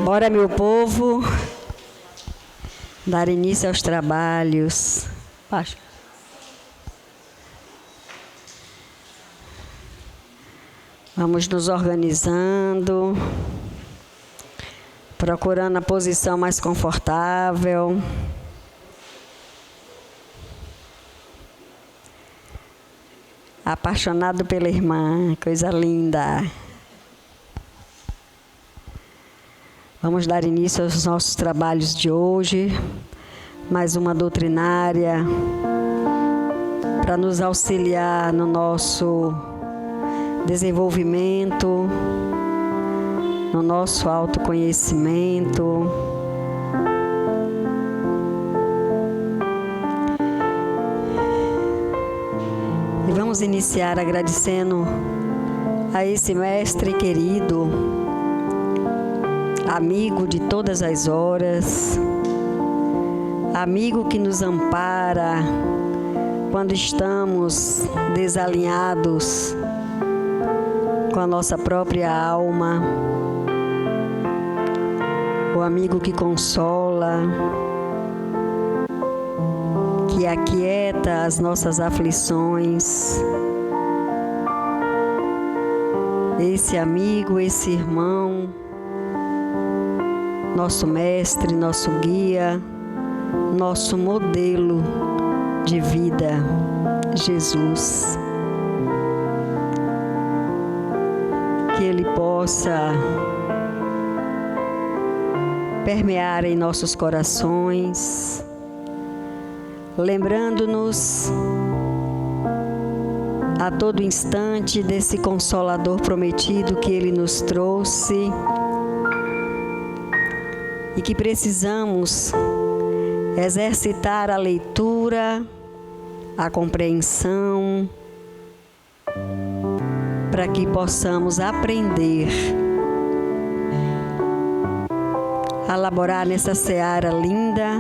Bora, meu povo, dar início aos trabalhos. Baixa. Vamos nos organizando, procurando a posição mais confortável. Apaixonado pela irmã, coisa linda. Vamos dar início aos nossos trabalhos de hoje. Mais uma doutrinária para nos auxiliar no nosso desenvolvimento, no nosso autoconhecimento. E vamos iniciar agradecendo a esse mestre querido, amigo de todas as horas, amigo que nos ampara quando estamos desalinhados com a nossa própria alma, o amigo que consola, que aquieta as nossas aflições. Esse amigo, esse irmão, nosso mestre, nosso guia, nosso modelo de vida, Jesus. Que Ele possa permear em nossos corações, lembrando-nos a todo instante desse Consolador prometido que Ele nos trouxe e que precisamos exercitar a leitura, a compreensão, para que possamos aprender a laborar nessa seara linda,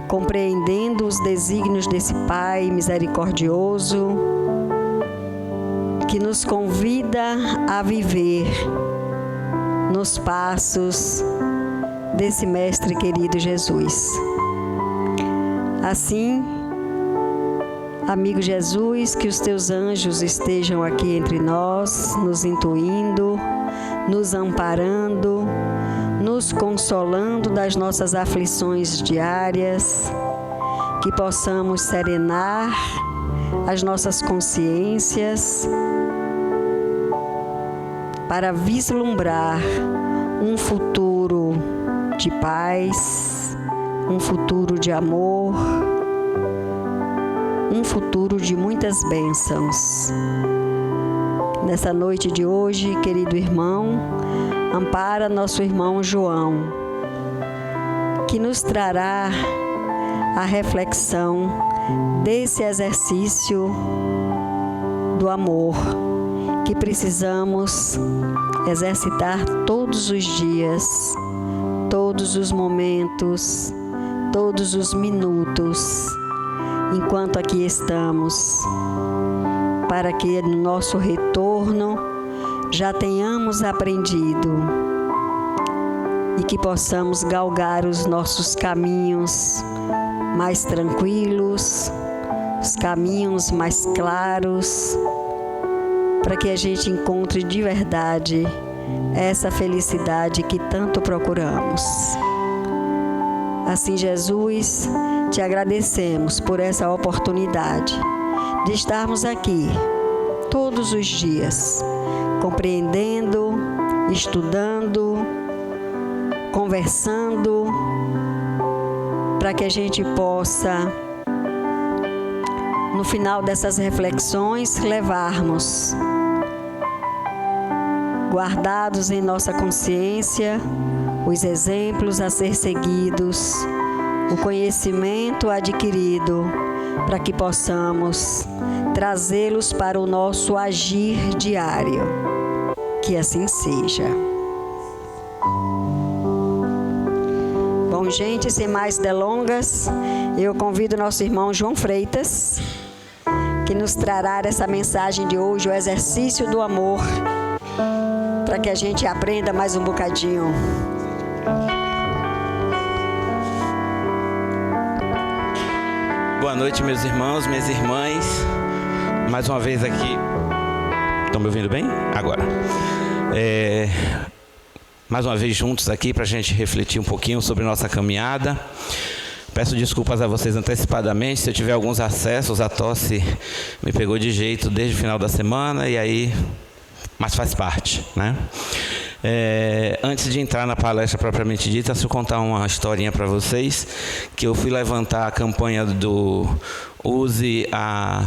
compreendendo os desígnios desse Pai misericordioso, que nos convida a viver nos passos desse Mestre querido Jesus. Assim, amigo Jesus, que os teus anjos estejam aqui entre nós, nos intuindo, nos amparando, nos consolando das nossas aflições diárias, que possamos serenar as nossas consciências para vislumbrar um futuro de paz, um futuro de amor, um futuro de muitas bênçãos. Nessa noite de hoje, querido irmão, ampara nosso irmão João, que nos trará a reflexão desse exercício do amor que precisamos exercitar todos os dias, todos os momentos, todos os minutos, enquanto aqui estamos, para que no nosso retorno já tenhamos aprendido e que possamos galgar os nossos caminhos mais tranquilos, os caminhos mais claros, para que a gente encontre de verdade essa felicidade que tanto procuramos. Assim, Jesus, te agradecemos por essa oportunidade de estarmos aqui todos os dias, compreendendo, estudando, conversando, para que a gente possa, no final dessas reflexões, levarmos, guardados em nossa consciência, os exemplos a ser seguidos, o conhecimento adquirido, para que possamos trazê-los para o nosso agir diário. Que assim seja. Bom, gente, sem mais delongas, eu convido nosso irmão João Freitas, que nos trará essa mensagem de hoje, o exercício do amor, para para que a gente aprenda mais um bocadinho. Boa noite, meus irmãos, minhas irmãs. Mais uma vez aqui. Estão me ouvindo bem? Agora. Mais uma vez juntos aqui para a gente refletir um pouquinho sobre nossa caminhada. Peço desculpas a vocês antecipadamente se eu tiver alguns acessos. A tosse me pegou de jeito desde o final da semana e aí, mas faz parte, né? Antes de entrar na palestra propriamente dita, deixa eu contar uma historinha para vocês, que eu fui levantar a campanha do Use a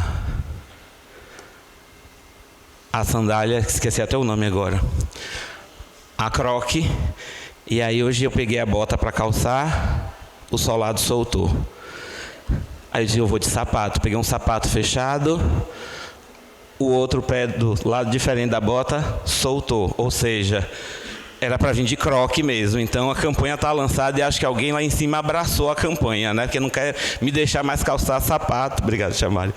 sandália, esqueci até o nome agora, a croque, e aí hoje eu peguei a bota para calçar, o solado soltou. Aí eu disse, eu vou de sapato, peguei um sapato fechado, o outro pé do lado diferente da bota soltou, ou seja, era para vir de croque mesmo. Então a campanha está lançada e acho que alguém lá em cima abraçou a campanha, né? Porque não quer me deixar mais calçar sapato. Obrigado, Chamari.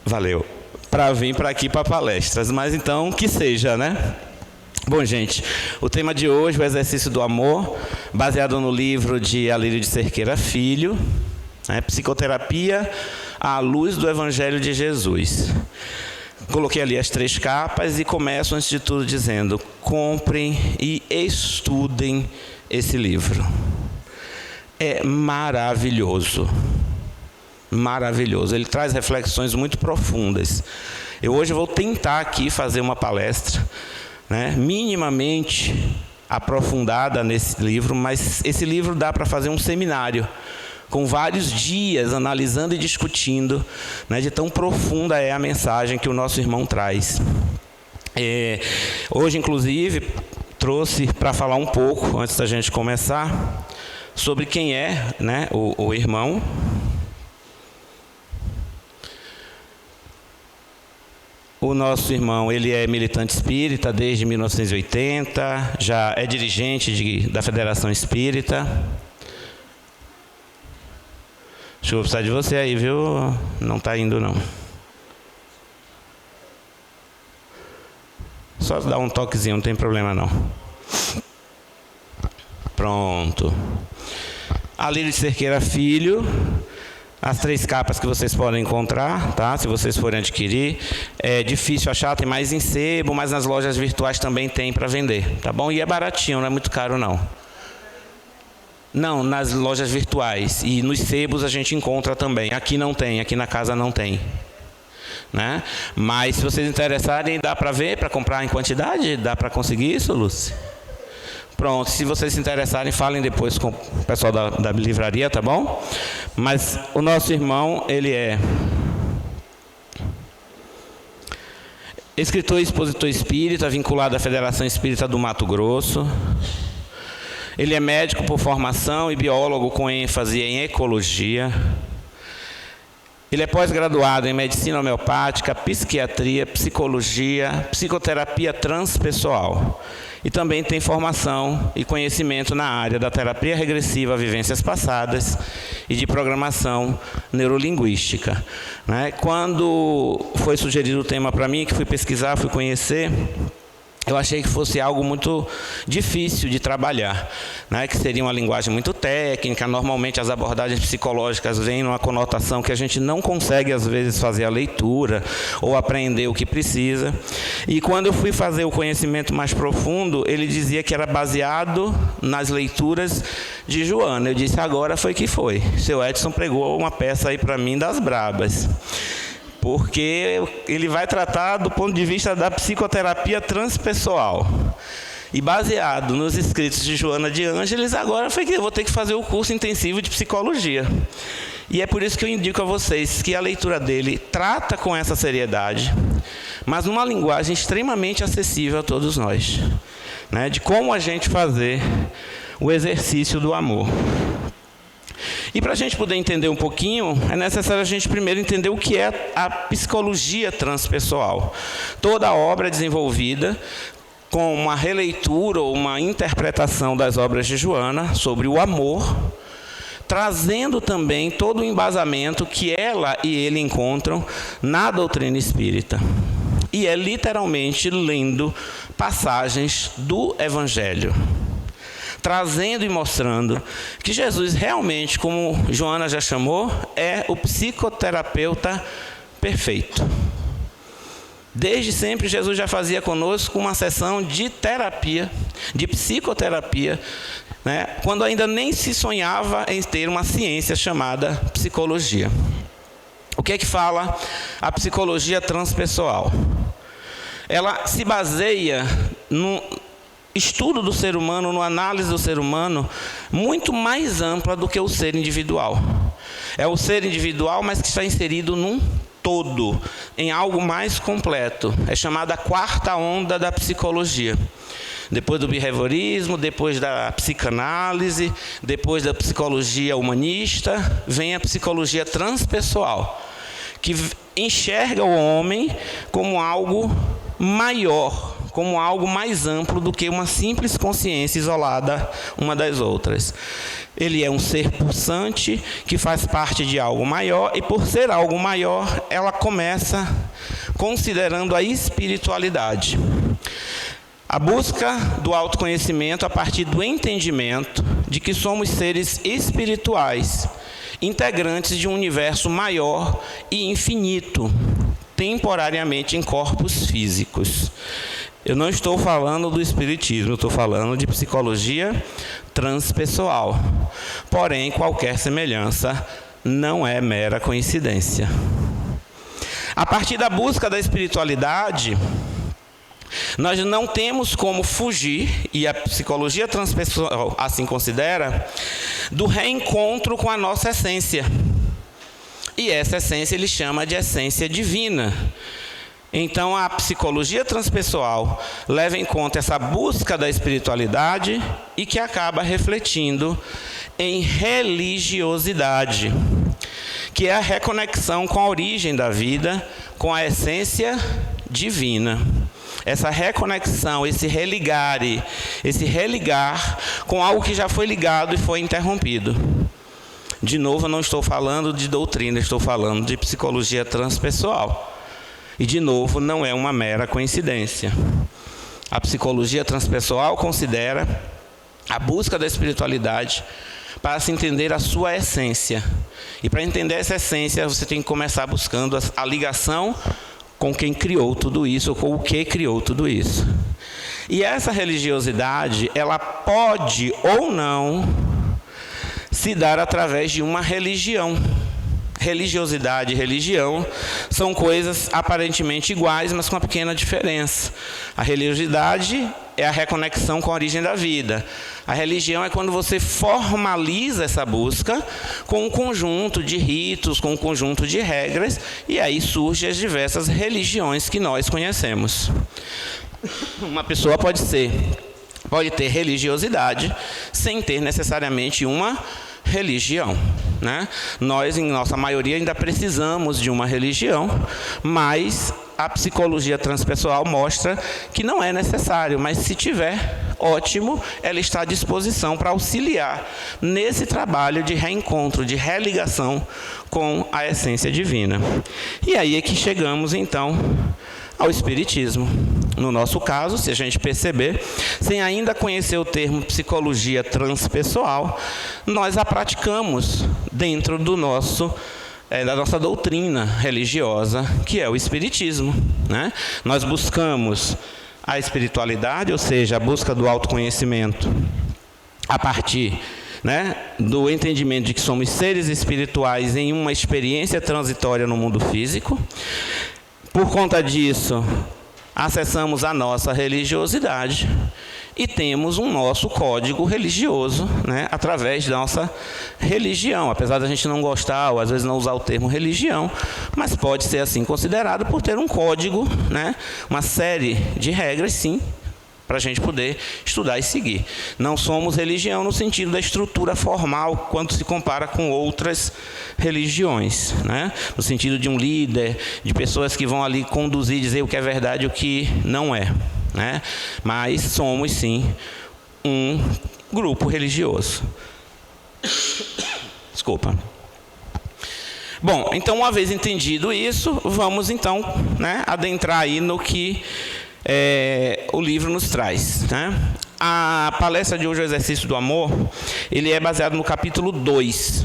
Valeu. Para vir para aqui para palestras, mas então que seja, né? Bom, gente, o tema de hoje, o exercício do amor, baseado no livro de Alírio de Cerqueira Filho, Psicoterapia à luz do Evangelho de Jesus. Coloquei ali as 3 capas e começo, antes de tudo, dizendo: comprem e estudem esse livro. É maravilhoso. Maravilhoso. Ele traz reflexões muito profundas. Eu hoje vou tentar aqui fazer uma palestra, minimamente aprofundada nesse livro, mas esse livro dá para fazer um seminário com vários dias analisando e discutindo, de tão profunda é a mensagem que o nosso irmão traz. Hoje, inclusive, trouxe para falar um pouco, antes da gente começar, sobre quem é, o irmão. O nosso irmão, ele é militante espírita desde 1980, já é dirigente da Federação Espírita. Acho que eu vou precisar de você aí, viu? Não está indo, não. Só dar um toquezinho, não tem problema, não. Pronto. Alírio de Cerqueira Filho. As 3 capas que vocês podem encontrar, tá? Se vocês forem adquirir. É difícil achar, tem mais em sebo, mas nas lojas virtuais também tem para vender, tá bom? E é baratinho, não é muito caro, não. Não, nas lojas virtuais. E nos sebos a gente encontra também. Aqui não tem, aqui na casa não tem. Mas se vocês interessarem, dá para ver, para comprar em quantidade? Dá para conseguir isso, Lúcia? Pronto, se vocês se interessarem, falem depois com o pessoal da livraria, tá bom? Mas o nosso irmão, ele é escritor e expositor espírita, vinculado à Federação Espírita do Mato Grosso. Ele é médico por formação e biólogo com ênfase em ecologia. Ele é pós-graduado em medicina homeopática, psiquiatria, psicologia, psicoterapia transpessoal. E também tem formação e conhecimento na área da terapia regressiva a vivências passadas e de programação neurolinguística. Quando foi sugerido o tema para mim, que fui pesquisar, fui conhecer, eu achei que fosse algo muito difícil de trabalhar, que seria uma linguagem muito técnica. Normalmente as abordagens psicológicas vêm numa conotação que a gente não consegue, às vezes, fazer a leitura ou aprender o que precisa. E quando eu fui fazer o conhecimento mais profundo, ele dizia que era baseado nas leituras de Joana. Eu disse, agora foi que foi. Seu Edson pregou uma peça aí para mim das brabas. Porque ele vai tratar do ponto de vista da psicoterapia transpessoal. E baseado nos escritos de Joana de Ângeles, agora foi que eu vou ter que fazer o curso intensivo de psicologia. E é por isso que eu indico a vocês que a leitura dele trata com essa seriedade, mas numa linguagem extremamente acessível a todos nós, de como a gente fazer o exercício do amor. E para a gente poder entender um pouquinho, é necessário a gente primeiro entender o que é a psicologia transpessoal. Toda a obra é desenvolvida com uma releitura ou uma interpretação das obras de Joana sobre o amor, trazendo também todo o embasamento que ela e ele encontram na doutrina espírita. E é literalmente lendo passagens do Evangelho, trazendo e mostrando que Jesus realmente, como Joana já chamou, é o psicoterapeuta perfeito. Desde sempre, Jesus já fazia conosco uma sessão de terapia, de psicoterapia, né, quando ainda nem se sonhava em ter uma ciência chamada psicologia. O que é que fala a psicologia transpessoal? Ela se baseia no estudo do ser humano, no análise do ser humano, muito mais ampla do que o ser individual. É o ser individual, mas que está inserido num todo, em algo mais completo. É chamada a quarta onda da psicologia. Depois do behaviorismo, depois da psicanálise, depois da psicologia humanista, vem a psicologia transpessoal, que enxerga o homem como algo maior, como algo mais amplo do que uma simples consciência isolada uma das outras. Ele é um ser pulsante que faz parte de algo maior, e por ser algo maior, ela começa considerando a espiritualidade. A busca do autoconhecimento a partir do entendimento de que somos seres espirituais, integrantes de um universo maior e infinito, temporariamente em corpos físicos. Eu não estou falando do espiritismo, eu estou falando de psicologia transpessoal. Porém, qualquer semelhança não é mera coincidência. A partir da busca da espiritualidade, nós não temos como fugir, e a psicologia transpessoal assim considera, do reencontro com a nossa essência. E essa essência ele chama de essência divina. Então, a psicologia transpessoal leva em conta essa busca da espiritualidade e que acaba refletindo em religiosidade, que é a reconexão com a origem da vida, com a essência divina. Essa reconexão, esse religar com algo que já foi ligado e foi interrompido. De novo, eu não estou falando de doutrina, estou falando de psicologia transpessoal. E, de novo, não é uma mera coincidência. A psicologia transpessoal considera a busca da espiritualidade para se entender a sua essência. E para entender essa essência, você tem que começar buscando a ligação com quem criou tudo isso, ou com o que criou tudo isso. E essa religiosidade, ela pode ou não se dar através de uma religião. Religiosidade e religião são coisas aparentemente iguais, mas com uma pequena diferença. A religiosidade é a reconexão com a origem da vida. A religião é quando você formaliza essa busca com um conjunto de ritos, com um conjunto de regras, e aí surgem as diversas religiões que nós conhecemos. Uma pessoa pode ter religiosidade sem ter necessariamente uma religião, né? Nós, em nossa maioria, ainda precisamos de uma religião, mas a psicologia transpessoal mostra que não é necessário, mas se tiver, ótimo, ela está à disposição para auxiliar nesse trabalho de reencontro, de religação com a essência divina. E aí é que chegamos, então, ao Espiritismo. No nosso caso, se a gente perceber, sem ainda conhecer o termo psicologia transpessoal, nós a praticamos dentro da nossa doutrina religiosa, que é o Espiritismo, né? Nós buscamos a espiritualidade, ou seja, a busca do autoconhecimento a partir, né, do entendimento de que somos seres espirituais em uma experiência transitória no mundo físico. Por conta disso, acessamos a nossa religiosidade e temos um nosso código religioso, né, através da nossa religião. Apesar da gente não gostar, ou às vezes não usar o termo religião, mas pode ser assim considerado por ter um código, né, uma série de regras, sim, para a gente poder estudar e seguir. Não somos religião no sentido da estrutura formal, quando se compara com outras religiões, né? No sentido de um líder, de pessoas que vão ali conduzir, dizer o que é verdade e o que não é, né? Mas somos, sim, um grupo religioso. Desculpa. Bom, então, uma vez entendido isso, vamos então, né, adentrar aí no que o livro nos traz, né? A palestra de hoje, o Exercício do Amor, ele é baseado no capítulo 2,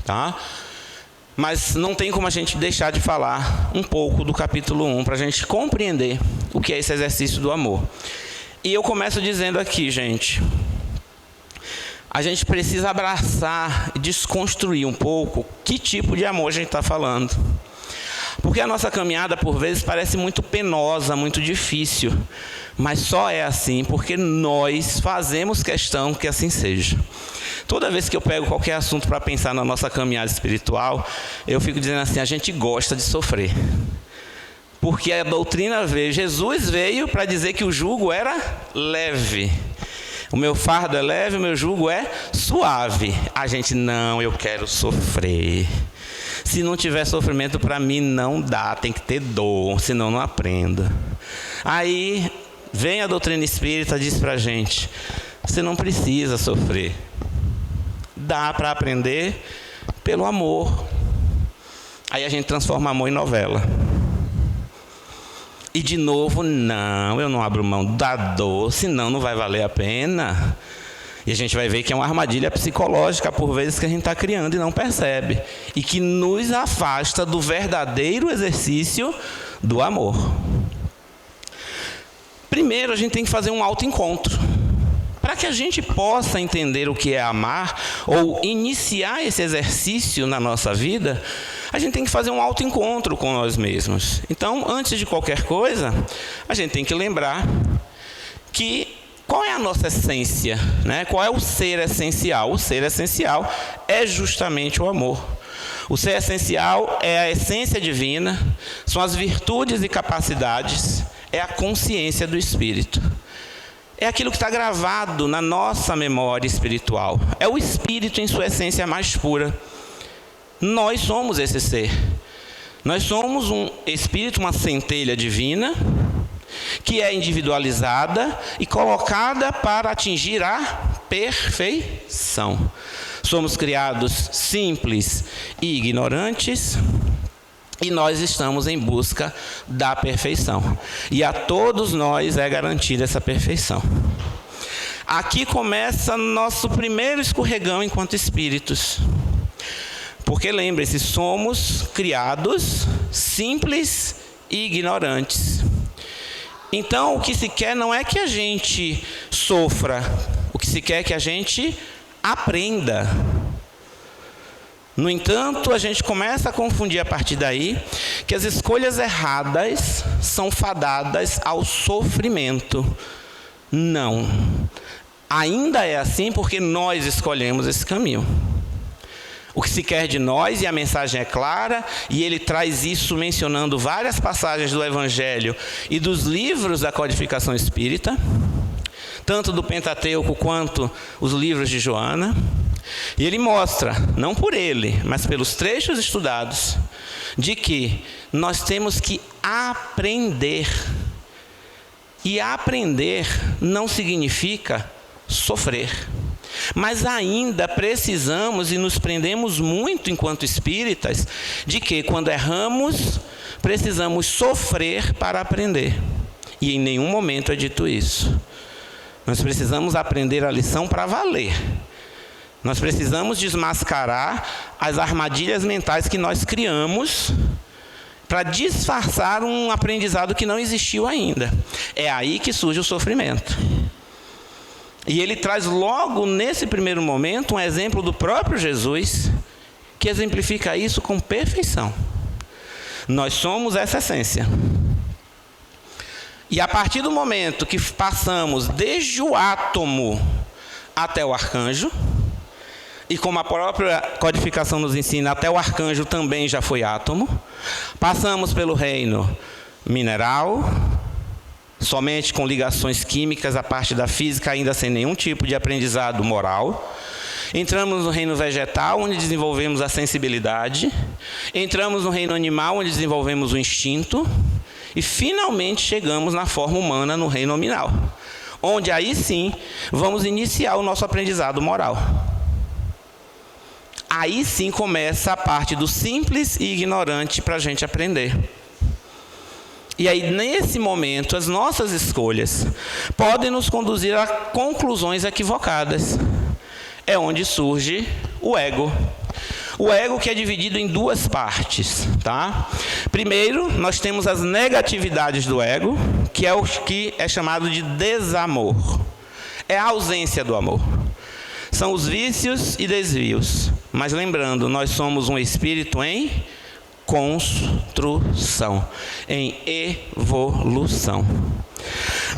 tá? Mas não tem como a gente deixar de falar um pouco do capítulo 1 para a gente compreender o que é esse exercício do amor. E eu começo dizendo aqui, gente, a gente precisa abraçar e desconstruir um pouco que tipo de amor a gente está falando. Porque a nossa caminhada, por vezes, parece muito penosa, muito difícil. Mas só é assim porque nós fazemos questão que assim seja. Toda vez que eu pego qualquer assunto para pensar na nossa caminhada espiritual, eu fico dizendo assim, a gente gosta de sofrer. Porque a doutrina veio, Jesus veio para dizer que o jugo era leve. O meu fardo é leve, o meu jugo é suave. A gente, não, eu quero sofrer. Se não tiver sofrimento, para mim não dá, tem que ter dor, senão não aprendo. Aí vem a doutrina espírita e diz para a gente, você não precisa sofrer. Dá para aprender pelo amor. Aí a gente transforma amor em novela. E de novo, não, eu não abro mão da dor, senão não vai valer a pena. E a gente vai ver que é uma armadilha psicológica, por vezes, que a gente está criando e não percebe. E que nos afasta do verdadeiro exercício do amor. Primeiro, a gente tem que fazer um autoencontro. Para que a gente possa entender o que é amar, ou iniciar esse exercício na nossa vida, a gente tem que fazer um autoencontro com nós mesmos. Então, antes de qualquer coisa, a gente tem que lembrar que qual é a nossa essência, né? Qual é o ser essencial? O ser essencial é justamente o amor. O ser essencial é a essência divina, são as virtudes e capacidades, é a consciência do Espírito. É aquilo que está gravado na nossa memória espiritual. É o Espírito em sua essência mais pura. Nós somos esse ser. Nós somos um Espírito, uma centelha divina, que é individualizada e colocada para atingir a perfeição. Somos criados simples e ignorantes, e nós estamos em busca da perfeição. E a todos nós é garantida essa perfeição. Aqui começa nosso primeiro escorregão enquanto espíritos. Porque lembre-se, somos criados simples e ignorantes. Então, o que se quer não é que a gente sofra, o que se quer é que a gente aprenda. No entanto, a gente começa a confundir a partir daí que as escolhas erradas são fadadas ao sofrimento. Não. Ainda é assim porque nós escolhemos esse caminho. O que se quer de nós, e a mensagem é clara, e ele traz isso mencionando várias passagens do Evangelho e dos livros da codificação espírita, tanto do Pentateuco quanto os livros de Joana. E ele mostra, não por ele, mas pelos trechos estudados, de que nós temos que aprender. E aprender não significa sofrer. Mas ainda precisamos e nos prendemos muito enquanto espíritas de que quando erramos, precisamos sofrer para aprender. E em nenhum momento é dito isso. Nós precisamos aprender a lição para valer. Nós precisamos desmascarar as armadilhas mentais que nós criamos para disfarçar um aprendizado que não existiu ainda. É aí que surge o sofrimento. E ele traz logo nesse primeiro momento um exemplo do próprio Jesus, que exemplifica isso com perfeição. Nós somos essa essência. E a partir do momento que passamos desde o átomo até o arcanjo, e como a própria codificação nos ensina, até o arcanjo também já foi átomo, passamos pelo reino mineral, somente com ligações químicas, a parte da física ainda sem nenhum tipo de aprendizado moral. Entramos no reino vegetal, onde desenvolvemos a sensibilidade. Entramos no reino animal, onde desenvolvemos o instinto. E finalmente chegamos na forma humana, no reino nominal, onde aí sim vamos iniciar o nosso aprendizado moral. Aí sim começa a parte do simples e ignorante para a gente aprender. E aí, nesse momento, as nossas escolhas podem nos conduzir a conclusões equivocadas. É onde surge o ego. O ego que é dividido em duas partes, tá? Primeiro, nós temos as negatividades do ego, que é o que é chamado de desamor. É a ausência do amor. São os vícios e desvios. Mas lembrando, nós somos um espírito em construção, em evolução.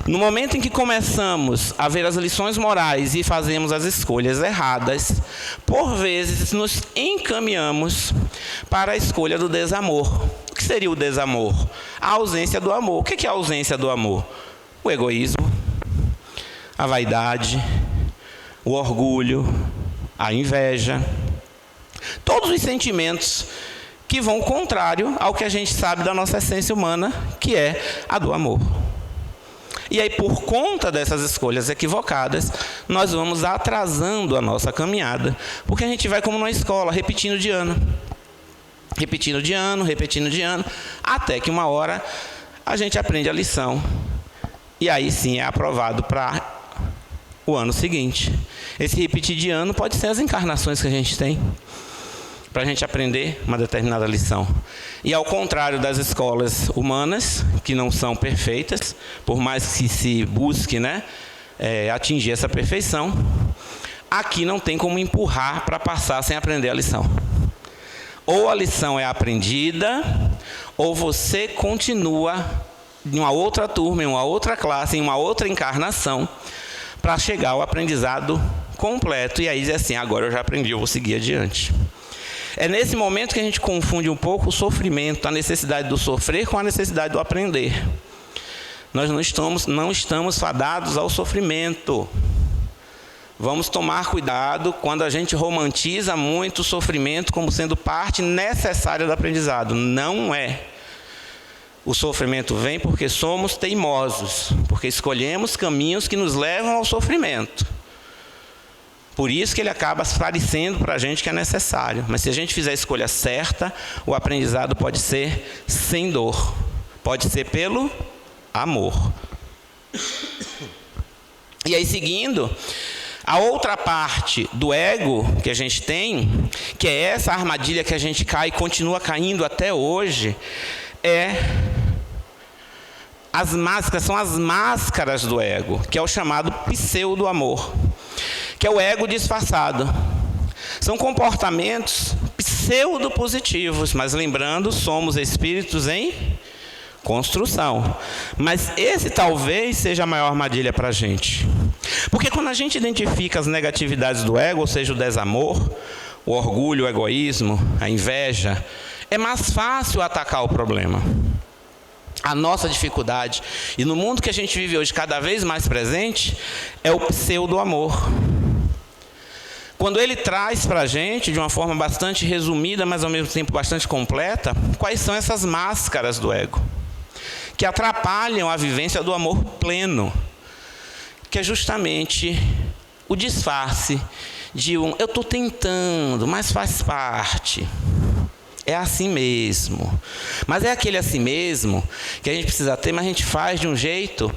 No momento em que começamos a ver as lições morais e fazemos as escolhas erradas, por vezes nos encaminhamos para a escolha do desamor. O que seria o desamor? A ausência do amor. O que é a ausência do amor? O egoísmo, a vaidade, o orgulho, a inveja. Todos os sentimentos que vão contrário ao que a gente sabe da nossa essência humana, que é a do amor. E aí, por conta dessas escolhas equivocadas, nós vamos atrasando a nossa caminhada, porque a gente vai como na escola, repetindo de ano. Repetindo de ano, repetindo de ano, até que uma hora a gente aprende a lição. E aí sim é aprovado para o ano seguinte. Esse repetir de ano pode ser as encarnações que a gente tem, para a gente aprender uma determinada lição. E ao contrário das escolas humanas, que não são perfeitas, por mais que se busque, atingir essa perfeição, aqui não tem como empurrar para passar sem aprender a lição. Ou a lição é aprendida, ou você continua em uma outra turma, em uma outra classe, em uma outra encarnação, para chegar ao aprendizado completo. E aí diz assim, agora eu já aprendi, eu vou seguir adiante. É nesse momento que a gente confunde um pouco o sofrimento, a necessidade do sofrer com a necessidade do aprender. Nós não estamos fadados ao sofrimento. Vamos tomar cuidado quando a gente romantiza muito o sofrimento como sendo parte necessária do aprendizado. Não é. O sofrimento vem porque somos teimosos, porque escolhemos caminhos que nos levam ao sofrimento. Por isso que ele acaba parecendo para a gente que é necessário. Mas se a gente fizer a escolha certa, o aprendizado pode ser sem dor. Pode ser pelo amor. E aí, seguindo, a outra parte do ego que a gente tem, que é essa armadilha que a gente cai e continua caindo até hoje, são as máscaras do ego, que é o chamado pseudo-amor, que é o ego disfarçado. São comportamentos pseudo-positivos, mas lembrando, somos espíritos em construção. Mas esse talvez seja a maior armadilha para a gente. Porque quando a gente identifica as negatividades do ego, ou seja, o desamor, o orgulho, o egoísmo, a inveja, é mais fácil atacar o problema. A nossa dificuldade, e no mundo que a gente vive hoje cada vez mais presente, é o pseudo-amor. Quando ele traz para a gente, de uma forma bastante resumida, mas ao mesmo tempo bastante completa, quais são essas máscaras do ego, que atrapalham a vivência do amor pleno, que é justamente o disfarce de eu estou tentando, mas faz parte. É assim mesmo. Mas é aquele assim mesmo que a gente precisa ter, mas a gente faz de um jeito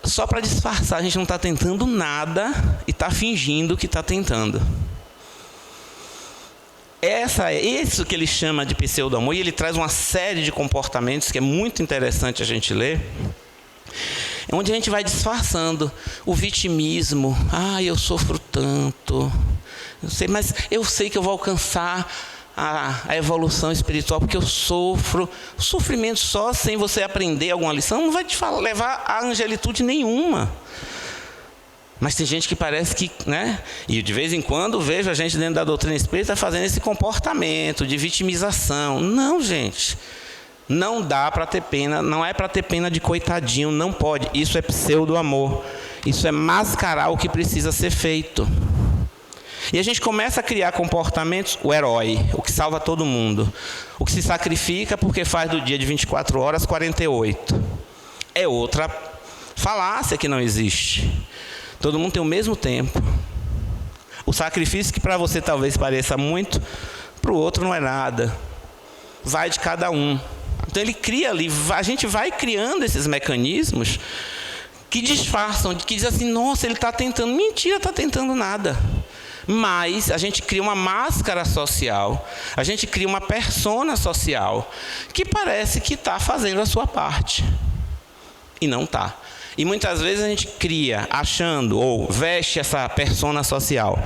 só para disfarçar. A gente não está tentando nada e está fingindo que está tentando. Isso que ele chama de pseudo-amor, e ele traz uma série de comportamentos que é muito interessante a gente ler, onde a gente vai disfarçando o vitimismo. Eu sofro tanto, mas eu sei que eu vou alcançar a evolução espiritual, porque eu sofro. O sofrimento só sem você aprender alguma lição não vai te levar a angelitude nenhuma. Mas tem gente que parece que, e de vez em quando vejo a gente dentro da doutrina espírita fazendo esse comportamento de vitimização. Não, gente, não dá para ter pena, não é para ter pena de coitadinho, não pode. Isso é pseudo-amor, isso é mascarar o que precisa ser feito. E a gente começa a criar comportamentos, o herói, o que salva todo mundo, o que se sacrifica porque faz do dia de 24 horas 48. É outra falácia que não existe. Todo mundo tem o mesmo tempo. O sacrifício que para você talvez pareça muito, para o outro não é nada. Vai de cada um. Então ele cria ali, a gente vai criando esses mecanismos que disfarçam, que dizem assim, nossa, ele está tentando. Mentira, está tentando nada. Mas a gente cria uma máscara social, a gente cria uma persona social que parece que está fazendo a sua parte. E não está. E muitas vezes a gente cria, achando, ou veste essa persona social,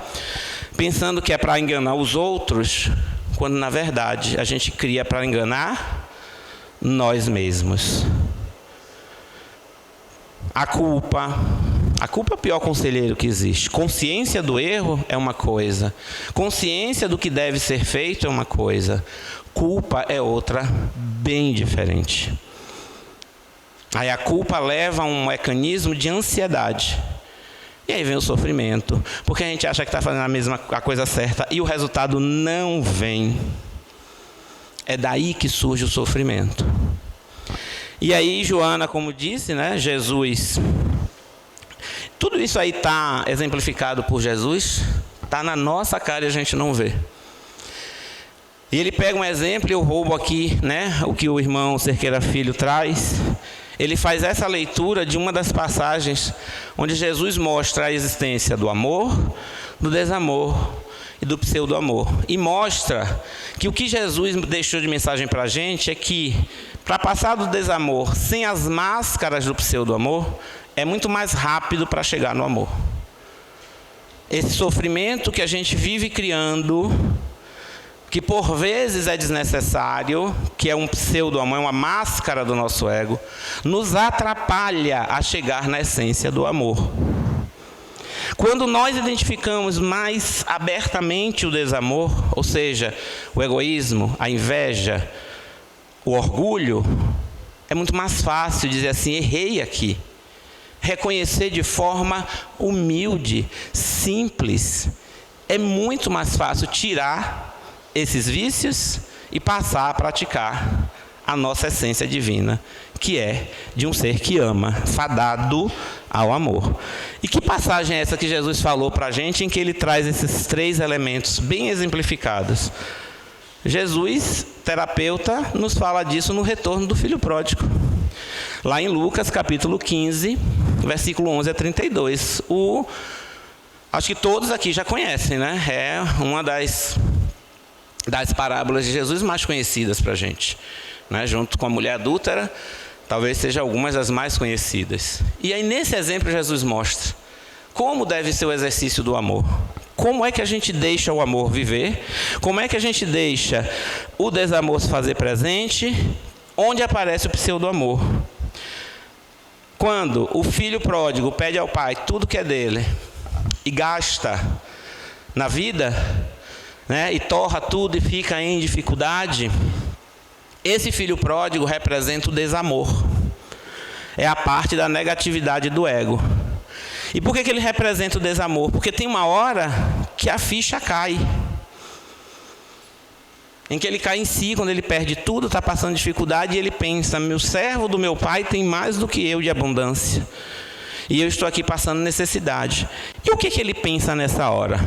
pensando que é para enganar os outros, quando na verdade a gente cria para enganar nós mesmos. A culpa é o pior conselheiro que existe. Consciência do erro é uma coisa. Consciência do que deve ser feito é uma coisa. Culpa é outra, bem diferente. Aí a culpa leva a um mecanismo de ansiedade. E aí vem o sofrimento. Porque a gente acha que está fazendo a coisa certa e o resultado não vem. É daí que surge o sofrimento. E aí, Joana, como disse, né, Jesus... Tudo isso aí está exemplificado por Jesus, está na nossa cara e a gente não vê. E ele pega um exemplo, e eu roubo aqui, né, o que o irmão Cerqueira Filho traz. Ele faz essa leitura de uma das passagens onde Jesus mostra a existência do amor, do desamor e do pseudo-amor. E mostra que o que Jesus deixou de mensagem para a gente é que, para passar do desamor sem as máscaras do pseudo-amor, é muito mais rápido para chegar no amor. Esse sofrimento que a gente vive criando, que por vezes é desnecessário, que é um pseudo-amor, é uma máscara do nosso ego, nos atrapalha a chegar na essência do amor. Quando nós identificamos mais abertamente o desamor, ou seja, o egoísmo, a inveja, o orgulho, é muito mais fácil dizer assim, errei aqui. Reconhecer de forma humilde, simples. É muito mais fácil tirar esses vícios e passar a praticar a nossa essência divina, que é de um ser que ama, fadado ao amor. E que passagem é essa que Jesus falou para a gente, em que ele traz esses 3 elementos bem exemplificados? Jesus, terapeuta, nos fala disso no retorno do filho pródigo. Lá em Lucas, capítulo 15, versículo 11 a 32. Acho que todos aqui já conhecem, né? É uma das parábolas de Jesus mais conhecidas para a gente. Né? Junto com a mulher adúltera, talvez seja algumas das mais conhecidas. E aí, nesse exemplo, Jesus mostra como deve ser o exercício do amor. Como é que a gente deixa o amor viver? Como é que a gente deixa o desamor se fazer presente? Onde aparece o pseudo-amor? Quando o filho pródigo pede ao pai tudo que é dele e gasta na vida, né, e torra tudo e fica em dificuldade, esse filho pródigo representa o desamor. É a parte da negatividade do ego. E por que ele representa o desamor? Porque tem uma hora que a ficha cai. Em que ele cai em si, quando ele perde tudo, está passando dificuldade, e ele pensa, meu servo do meu pai tem mais do que eu de abundância. E eu estou aqui passando necessidade. E o que ele pensa nessa hora?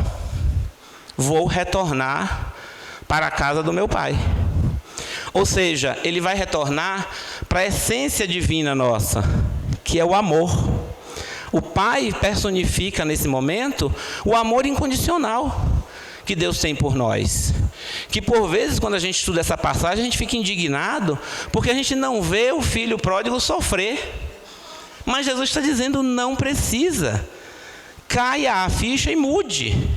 Vou retornar para a casa do meu pai. Ou seja, ele vai retornar para a essência divina nossa, que é o amor. O pai personifica nesse momento o amor incondicional que Deus tem por nós. Que por vezes, quando a gente estuda essa passagem, a gente fica indignado, porque a gente não vê o filho pródigo sofrer. Mas Jesus está dizendo, não precisa. Caia a ficha e mude.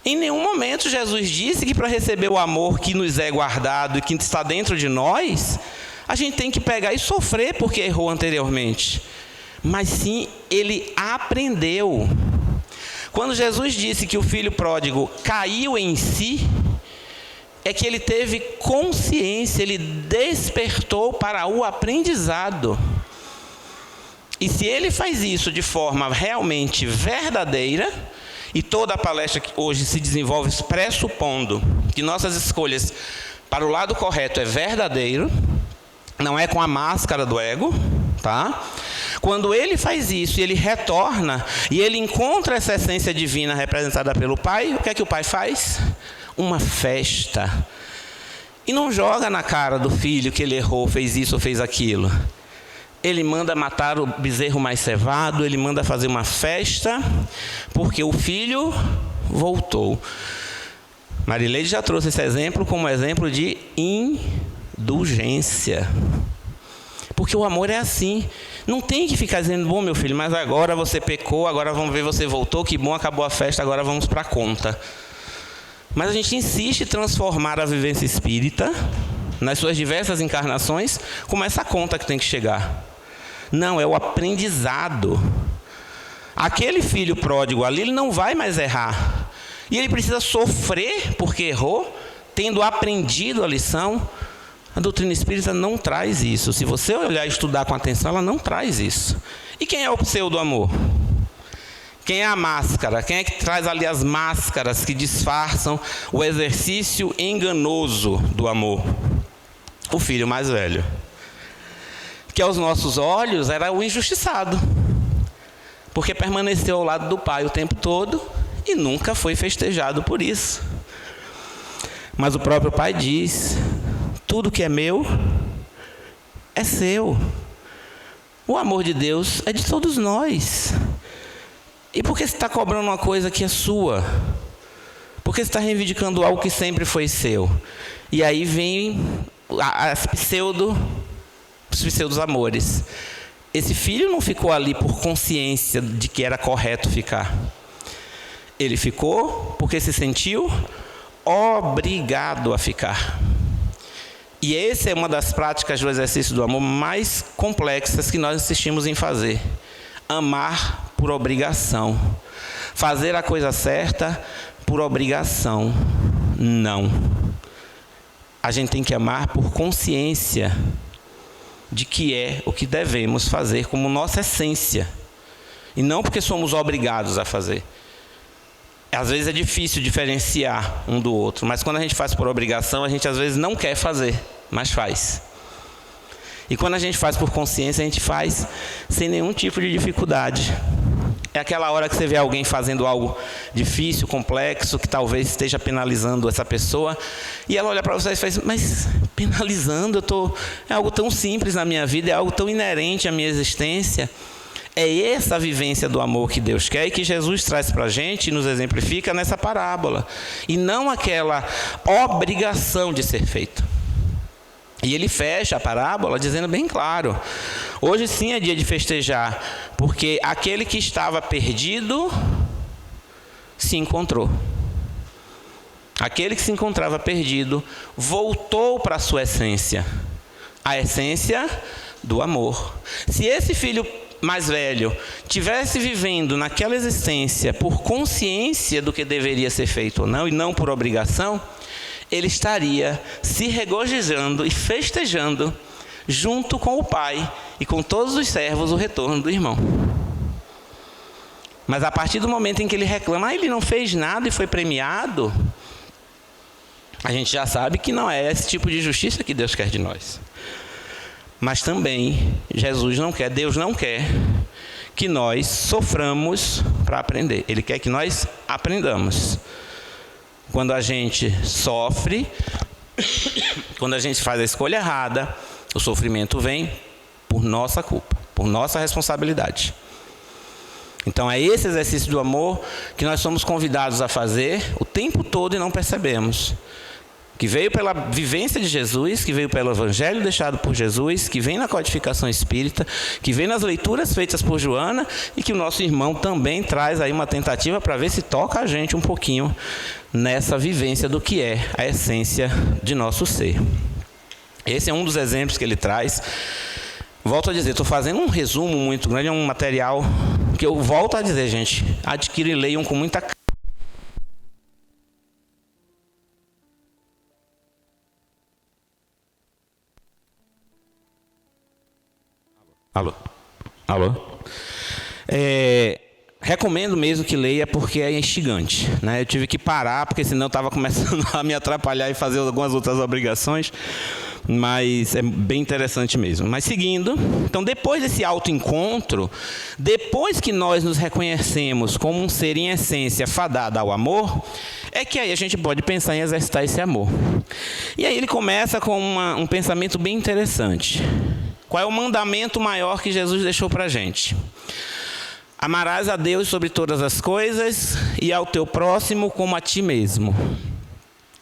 Em nenhum momento Jesus disse que para receber o amor que nos é guardado e que está dentro de nós, a gente tem que pegar e sofrer porque errou anteriormente. Mas sim, ele aprendeu. Quando Jesus disse que o filho pródigo caiu em si, é que ele teve consciência, ele despertou para o aprendizado. E se ele faz isso de forma realmente verdadeira, e toda a palestra que hoje se desenvolve pressupondo que nossas escolhas para o lado correto é verdadeiro, não é com a máscara do ego, tá? Quando ele faz isso e ele retorna, e ele encontra essa essência divina representada pelo Pai, o que é que o Pai faz? Uma festa. E não joga na cara do filho que ele errou, fez isso ou fez aquilo. Ele manda matar o bezerro mais cevado, ele manda fazer uma festa, porque o filho voltou. Marileide já trouxe esse exemplo como exemplo de indulgência. Porque o amor é assim. Não tem que ficar dizendo, bom, meu filho, mas agora você pecou, agora vamos ver, você voltou, que bom, acabou a festa, agora vamos para a conta. Mas a gente insiste em transformar a vivência espírita, nas suas diversas encarnações, como essa conta que tem que chegar. Não, é o aprendizado. Aquele filho pródigo ali, ele não vai mais errar. E ele precisa sofrer porque errou, tendo aprendido a lição. A doutrina espírita não traz isso. Se você olhar e estudar com atenção, ela não traz isso. E quem é o pseudo-amor? Quem é a máscara? Quem é que traz ali as máscaras que disfarçam o exercício enganoso do amor? O filho mais velho. Que aos nossos olhos era o injustiçado. Porque permaneceu ao lado do pai o tempo todo e nunca foi festejado por isso. Mas o próprio pai diz, tudo que é meu é seu. O amor de Deus é de todos nós. E por que você está cobrando uma coisa que é sua? Por que você está reivindicando algo que sempre foi seu? E aí vem os pseudos amores. Esse filho não ficou ali por consciência de que era correto ficar. Ele ficou porque se sentiu obrigado a ficar. E essa é uma das práticas do exercício do amor mais complexas que nós insistimos em fazer. Amar por obrigação. Fazer a coisa certa por obrigação. Não. A gente tem que amar por consciência de que é o que devemos fazer como nossa essência. E não porque somos obrigados a fazer. Às vezes é difícil diferenciar um do outro, mas quando a gente faz por obrigação, a gente às vezes não quer fazer, mas faz. E quando a gente faz por consciência, a gente faz sem nenhum tipo de dificuldade. É aquela hora que você vê alguém fazendo algo difícil, complexo, que talvez esteja penalizando essa pessoa, e ela olha para você e faz, mas penalizando, é algo tão simples na minha vida, é algo tão inerente à minha existência. É essa a vivência do amor que Deus quer e que Jesus traz para a gente e nos exemplifica nessa parábola. E não aquela obrigação de ser feito. E ele fecha a parábola dizendo bem claro, hoje sim é dia de festejar, porque aquele que estava perdido se encontrou. Aquele que se encontrava perdido voltou para a sua essência, a essência do amor. Se esse filho mais velho tivesse vivendo naquela existência por consciência do que deveria ser feito ou não, e não por obrigação, ele estaria se regozijando e festejando junto com o pai e com todos os servos o retorno do irmão. Mas a partir do momento em que ele reclama, ele não fez nada e foi premiado, a gente já sabe que não é esse tipo de justiça que Deus quer de nós. Mas também Deus não quer que nós soframos para aprender. Ele quer que nós aprendamos. Quando a gente sofre, quando a gente faz a escolha errada, o sofrimento vem por nossa culpa, por nossa responsabilidade. Então é esse exercício do amor que nós somos convidados a fazer o tempo todo e não percebemos. Que veio pela vivência de Jesus, que veio pelo evangelho deixado por Jesus, que vem na codificação espírita, que vem nas leituras feitas por Joana e que o nosso irmão também traz aí uma tentativa para ver se toca a gente um pouquinho nessa vivência do que é a essência de nosso ser. Esse é um dos exemplos que ele traz. Volto a dizer, estou fazendo um resumo muito grande, é um material que eu volto a dizer, gente, adquiram e leiam com muita calma. Alô? Recomendo mesmo que leia porque é instigante, né? Eu tive que parar porque senão eu estava começando a me atrapalhar e fazer algumas outras obrigações, mas é bem interessante mesmo. Mas seguindo, então depois desse autoencontro, depois que nós nos reconhecemos como um ser em essência fadado ao amor, é que aí a gente pode pensar em exercitar esse amor. E aí ele começa com um pensamento bem interessante. Qual é o mandamento maior que Jesus deixou para a gente? Amarás a Deus sobre todas as coisas e ao teu próximo como a ti mesmo.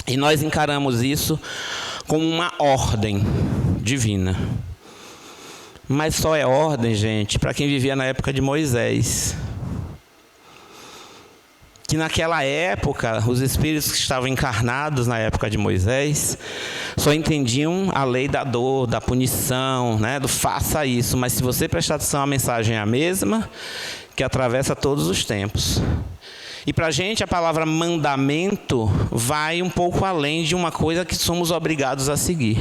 E nós encaramos isso como uma ordem divina. Mas só é ordem, gente, para quem vivia na época de Moisés. Que naquela época, os espíritos que estavam encarnados na época de Moisés, só entendiam a lei da dor, da punição, né, do faça isso. Mas se você prestar atenção, a mensagem é a mesma, que atravessa todos os tempos. E para a gente, a palavra mandamento vai um pouco além de uma coisa que somos obrigados a seguir.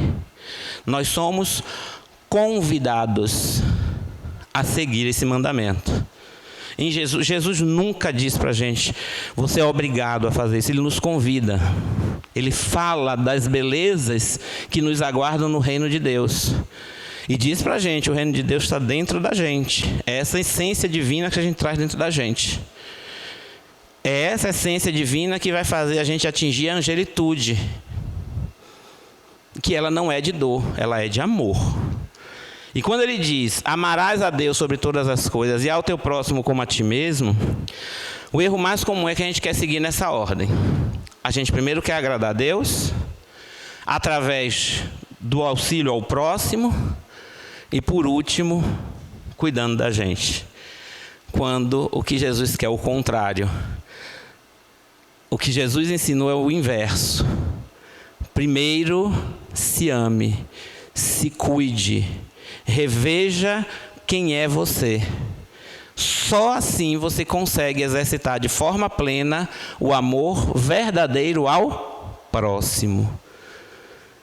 Nós somos convidados a seguir esse mandamento. Em Jesus nunca diz para a gente, você é obrigado a fazer isso. Ele nos convida. Ele fala das belezas que nos aguardam no reino de Deus. E diz para a gente, o reino de Deus está dentro da gente. É essa essência divina que a gente traz dentro da gente. É essa essência divina que vai fazer a gente atingir a angelitude. Que ela não é de dor, ela é de amor. E quando ele diz, amarás a Deus sobre todas as coisas e ao teu próximo como a ti mesmo, o erro mais comum é que a gente quer seguir nessa ordem. A gente primeiro quer agradar a Deus, através do auxílio ao próximo, e por último, cuidando da gente. Quando o que Jesus quer é o contrário. O que Jesus ensinou é o inverso. Primeiro, se ame, se cuide, reveja quem é você. Só assim você consegue exercitar de forma plena o amor verdadeiro ao próximo.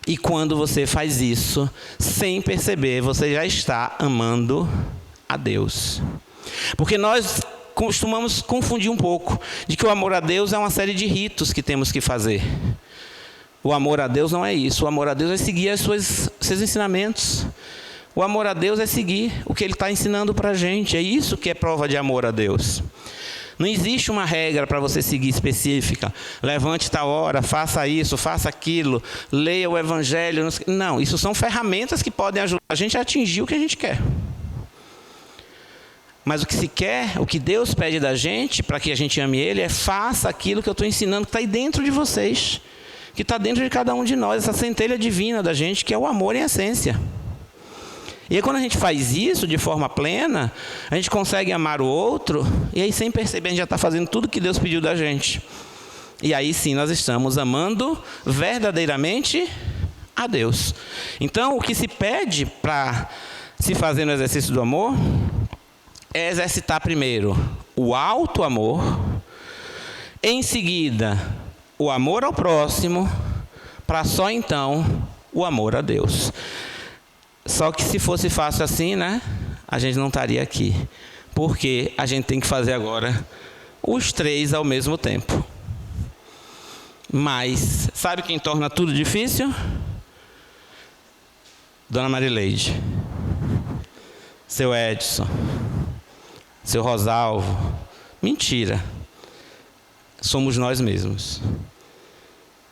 E quando você faz isso, sem perceber, você já está amando a Deus. Porque nós costumamos confundir um pouco de que o amor a Deus é uma série de ritos que temos que fazer. O amor a Deus não é isso. O amor a Deus é seguir seus ensinamentos. O amor a Deus é seguir o que Ele está ensinando para a gente. É isso que é prova de amor a Deus. Não existe uma regra para você seguir específica. Levante tal hora, faça isso, faça aquilo, leia o Evangelho. Não, isso são ferramentas que podem ajudar a gente a atingir o que a gente quer. Mas o que se quer, o que Deus pede da gente, para que a gente ame Ele, é faça aquilo que eu estou ensinando, que está aí dentro de vocês. Que está dentro de cada um de nós, essa centelha divina da gente, que é o amor em essência. E aí quando a gente faz isso de forma plena, a gente consegue amar o outro, e aí sem perceber a gente já está fazendo tudo que Deus pediu da gente. E aí sim nós estamos amando verdadeiramente a Deus. Então o que se pede para se fazer no exercício do amor é exercitar primeiro o alto amor, em seguida o amor ao próximo, para só então o amor a Deus. Só que se fosse fácil assim, né? A gente não estaria aqui. Porque a gente tem que fazer agora os três ao mesmo tempo. Mas, sabe quem torna tudo difícil? Dona Marileide. Seu Edson. Seu Rosalvo. Mentira. Somos nós mesmos.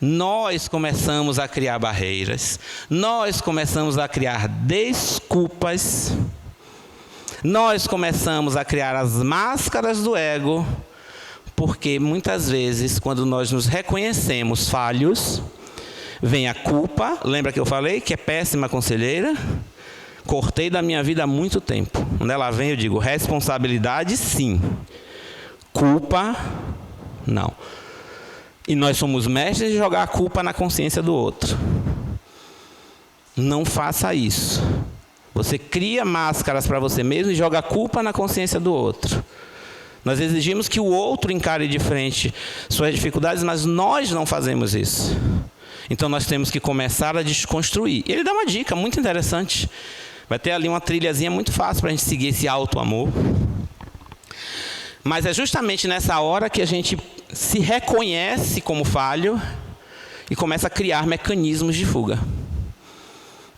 Nós começamos a criar barreiras, nós começamos a criar desculpas, nós começamos a criar as máscaras do ego, porque muitas vezes, quando nós nos reconhecemos falhos, vem a culpa. Lembra que eu falei que é péssima conselheira? Cortei da minha vida há muito tempo. Quando ela vem, eu digo, responsabilidade sim, culpa não. E nós somos mestres de jogar a culpa na consciência do outro. Não faça isso. Você cria máscaras para você mesmo e joga a culpa na consciência do outro. Nós exigimos que o outro encare de frente suas dificuldades, mas nós não fazemos isso. Então nós temos que começar a desconstruir. E ele dá uma dica muito interessante. Vai ter ali uma trilhazinha muito fácil para a gente seguir esse alto amor. Mas é justamente nessa hora que a gente se reconhece como falho e começa a criar mecanismos de fuga.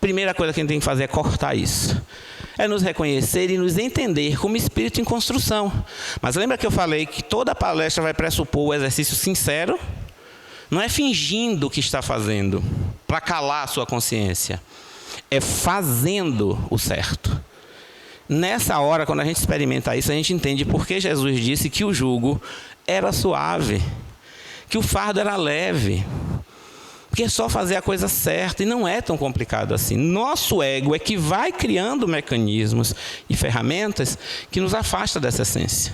Primeira coisa que a gente tem que fazer é cortar isso. É nos reconhecer e nos entender como espírito em construção. Mas lembra que eu falei que toda palestra vai pressupor o exercício sincero Não é fingindo que está fazendo para calar a sua consciência. É fazendo o certo. Nessa hora, quando a gente experimenta isso, a gente entende por que Jesus disse que o jugo era suave, que o fardo era leve, porque é só fazer a coisa certa, e não é tão complicado assim. Nosso ego é que vai criando mecanismos e ferramentas que nos afastam dessa essência.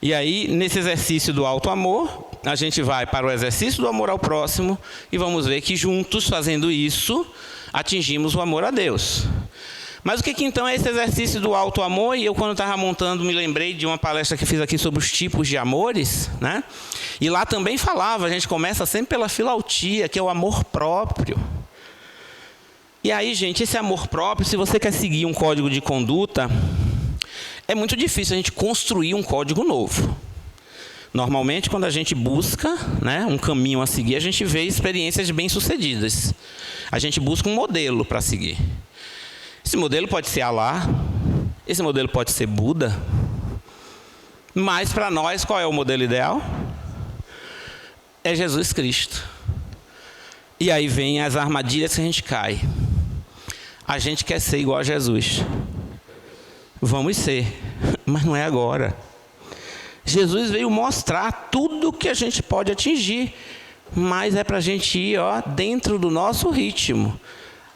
E aí, nesse exercício do alto amor, a gente vai para o exercício do amor ao próximo e vamos ver que juntos, fazendo isso, atingimos o amor a Deus. Mas o que então é esse exercício do alto amor? E eu, quando estava montando, me lembrei de uma palestra que fiz aqui sobre os tipos de amores, né? E lá também falava, a gente começa sempre pela filautia, que é o amor próprio. E aí, gente, esse amor próprio, se você quer seguir um código de conduta, é muito difícil a gente construir um código novo. Normalmente, quando a gente busca, né, um caminho a seguir, a gente vê experiências bem-sucedidas. A gente busca um modelo para seguir. Esse modelo pode ser Alá, esse modelo pode ser Buda, mas para nós, qual é o modelo ideal? É Jesus Cristo. E aí vem as armadilhas que a gente cai. A gente quer ser igual a Jesus. Vamos ser, mas não é agora. Jesus veio mostrar tudo que a gente pode atingir, mas é para a gente ir dentro do nosso ritmo.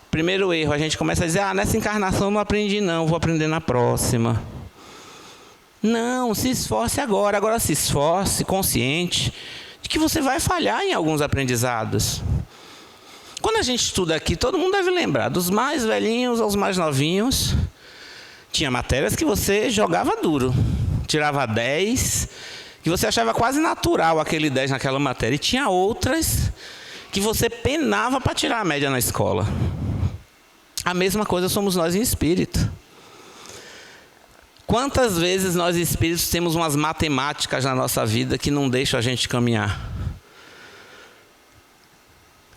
Primeiro erro, a gente começa a dizer, nessa encarnação não aprendi não, vou aprender na próxima. Não, se esforce agora se esforce, consciente, de que você vai falhar em alguns aprendizados. Quando a gente estuda aqui, todo mundo deve lembrar, dos mais velhinhos aos mais novinhos, tinha matérias que você jogava duro, tirava 10, que você achava quase natural aquele 10 naquela matéria, e tinha outras que você penava para tirar a média na escola. A mesma coisa somos nós em espírito. Quantas vezes nós espíritos temos umas matemáticas na nossa vida que não deixam a gente caminhar?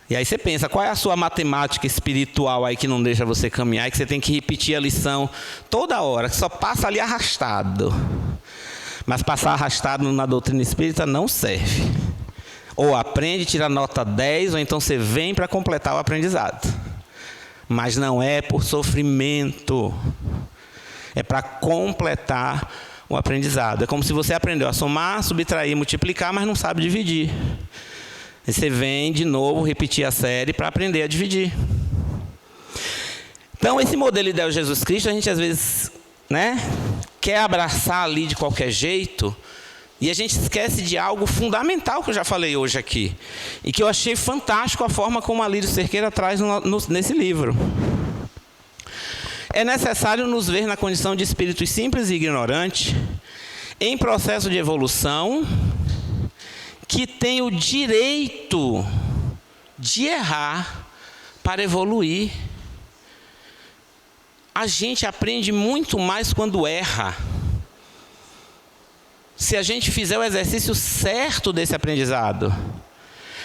E aí você pensa, qual é a sua matemática espiritual aí que não deixa você caminhar e que você tem que repetir a lição toda hora, que só passa ali arrastado. Mas passar arrastado na doutrina espírita não serve. Ou aprende, tira nota 10, ou então você vem para completar o aprendizado. Mas não é por sofrimento. É para completar o aprendizado. É como se você aprendeu a somar, subtrair, multiplicar, mas não sabe dividir. E você vem de novo repetir a série para aprender a dividir. Então, esse modelo ideal de Jesus Cristo, a gente às vezes, quer abraçar ali de qualquer jeito, e a gente esquece de algo fundamental que eu já falei hoje aqui, e que eu achei fantástico a forma como a Lírio Cerqueira traz nesse livro. É necessário nos ver na condição de espíritos simples e ignorantes, em processo de evolução, que tem o direito de errar para evoluir. A gente aprende muito mais quando erra. Se a gente fizer o exercício certo desse aprendizado,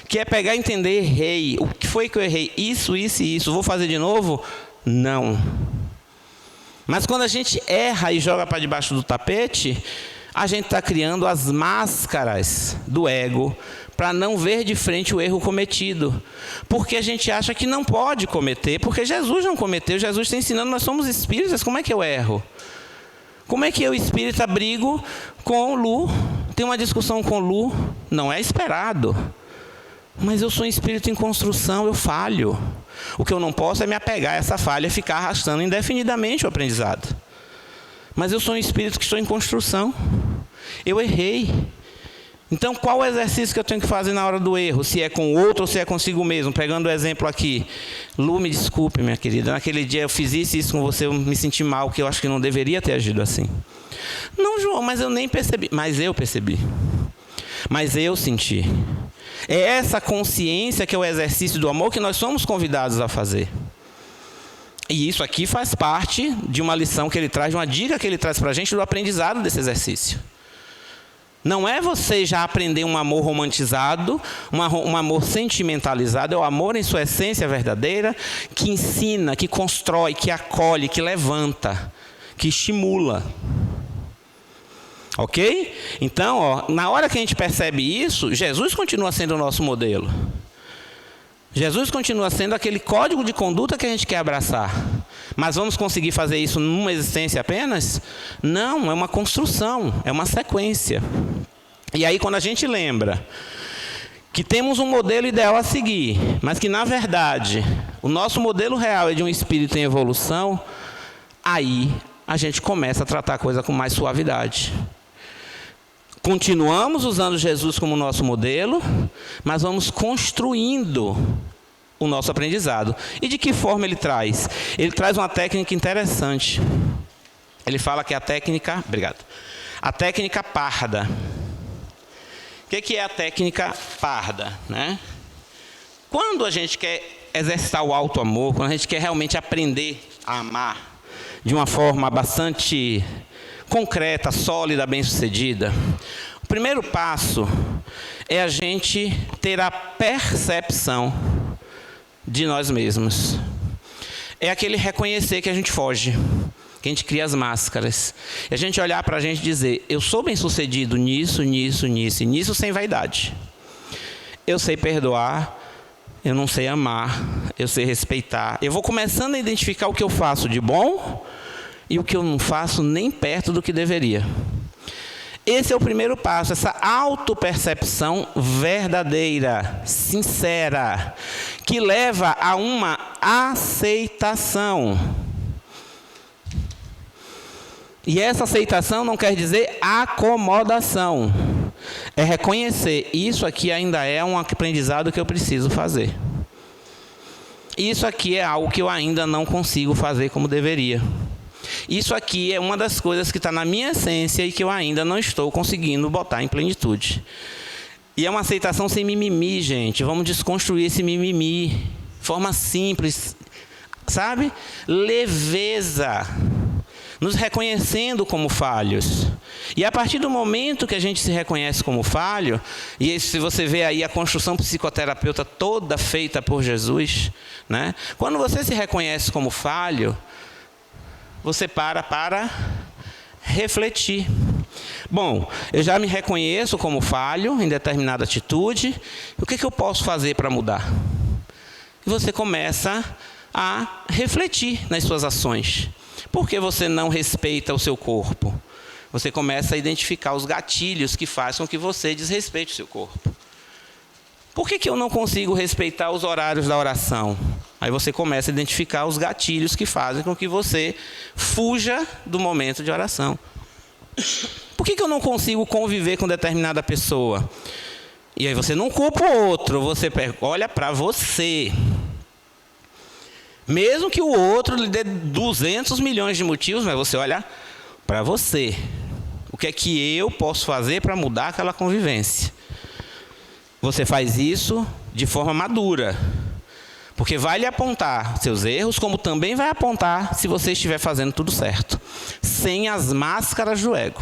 que é pegar e entender, errei. O que foi que eu errei? Isso e isso. Vou fazer de novo? Não. Mas quando a gente erra e joga para debaixo do tapete, a gente está criando as máscaras do ego para não ver de frente o erro cometido. Porque a gente acha que não pode cometer, porque Jesus não cometeu. Jesus está ensinando, nós somos espíritas, como é que eu erro? Como é que eu, espírita, brigo com Lu? Tem uma discussão com Lu? Não é esperado. Mas eu sou um espírito em construção, eu falho. O que eu não posso é me apegar a essa falha e ficar arrastando indefinidamente o aprendizado. Mas eu sou um espírito que estou em construção. Eu errei. Então, qual o exercício que eu tenho que fazer na hora do erro? Se é com o outro ou se é consigo mesmo? Pegando o exemplo aqui. Lu, me desculpe, minha querida. Naquele dia eu fiz isso com você, eu me senti mal, que eu acho que não deveria ter agido assim. Não, João, mas eu nem percebi. Mas eu percebi. Mas eu senti. É essa consciência que é o exercício do amor que nós somos convidados a fazer. E isso aqui faz parte de uma lição que ele traz, de uma dica que ele traz para a gente do aprendizado desse exercício. Não é você já aprender um amor romantizado, um amor sentimentalizado, é o amor em sua essência verdadeira, que ensina, que constrói, que acolhe, que levanta, que estimula. Ok? Então, na hora que a gente percebe isso, Jesus continua sendo o nosso modelo. Jesus continua sendo aquele código de conduta que a gente quer abraçar. Mas vamos conseguir fazer isso numa existência apenas? Não, é uma construção, é uma sequência. E aí, quando a gente lembra que temos um modelo ideal a seguir, mas que, na verdade, o nosso modelo real é de um espírito em evolução, aí a gente começa a tratar a coisa com mais suavidade. Continuamos usando Jesus como nosso modelo, mas vamos construindo o nosso aprendizado. E de que forma ele traz? Ele traz uma técnica interessante. Ele fala que a técnica parda. O que é a técnica parda, né? Quando a gente quer exercitar o alto amor, quando a gente quer realmente aprender a amar de uma forma bastante concreta, sólida, bem-sucedida, o primeiro passo é a gente ter a percepção de nós mesmos. É aquele reconhecer que a gente foge, que a gente cria as máscaras. E a gente olhar para a gente e dizer, eu sou bem-sucedido nisso, nisso, nisso, e nisso sem vaidade. Eu sei perdoar, eu não sei amar, eu sei respeitar. Eu vou começando a identificar o que eu faço de bom e o que eu não faço nem perto do que deveria. Esse é o primeiro passo, essa autopercepção verdadeira, sincera, que leva a uma aceitação. E essa aceitação não quer dizer acomodação. É reconhecer, isso aqui ainda é um aprendizado que eu preciso fazer. Isso aqui é algo que eu ainda não consigo fazer como deveria. Isso aqui é uma das coisas que está na minha essência e que eu ainda não estou conseguindo botar em plenitude. E é uma aceitação sem mimimi, gente. Vamos desconstruir esse mimimi. Forma simples, sabe? Leveza. Nos reconhecendo como falhos. E a partir do momento que a gente se reconhece como falho, e se você vê aí a construção psicoterapeuta toda feita por Jesus, né? Quando você se reconhece como falho, você para refletir. Bom, eu já me reconheço como falho em determinada atitude. O que eu posso fazer para mudar? E você começa a refletir nas suas ações. Por que você não respeita o seu corpo? Você começa a identificar os gatilhos que fazem com que você desrespeite o seu corpo. Por que eu não consigo respeitar os horários da oração? Aí você começa a identificar os gatilhos que fazem com que você fuja do momento de oração. Por que eu não consigo conviver com determinada pessoa? E aí você não culpa o outro, você olha para você. Mesmo que o outro lhe dê 200 milhões de motivos, mas você olha para você. O que é que eu posso fazer para mudar aquela convivência? Você faz isso de forma madura. Porque vai lhe apontar seus erros, como também vai apontar se você estiver fazendo tudo certo. Sem as máscaras do ego.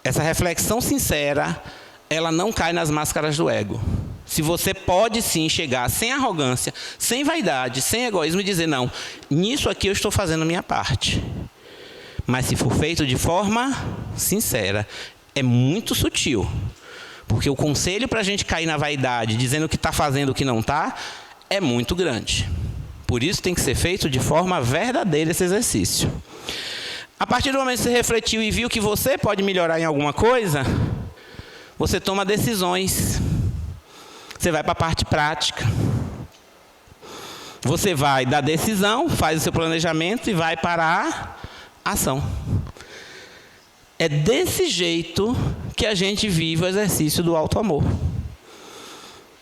Essa reflexão sincera, ela não cai nas máscaras do ego. Se você pode sim chegar sem arrogância, sem vaidade, sem egoísmo e dizer, não, nisso aqui eu estou fazendo a minha parte. Mas se for feito de forma sincera, é muito sutil. Porque o conselho para a gente cair na vaidade, dizendo que está fazendo o que não está, é muito grande. Por isso tem que ser feito de forma verdadeira esse exercício. A partir do momento que você refletiu e viu que você pode melhorar em alguma coisa, você toma decisões. Você vai para a parte prática. Você vai da decisão, faz o seu planejamento e vai para a ação. É desse jeito que a gente vive o exercício do alto amor.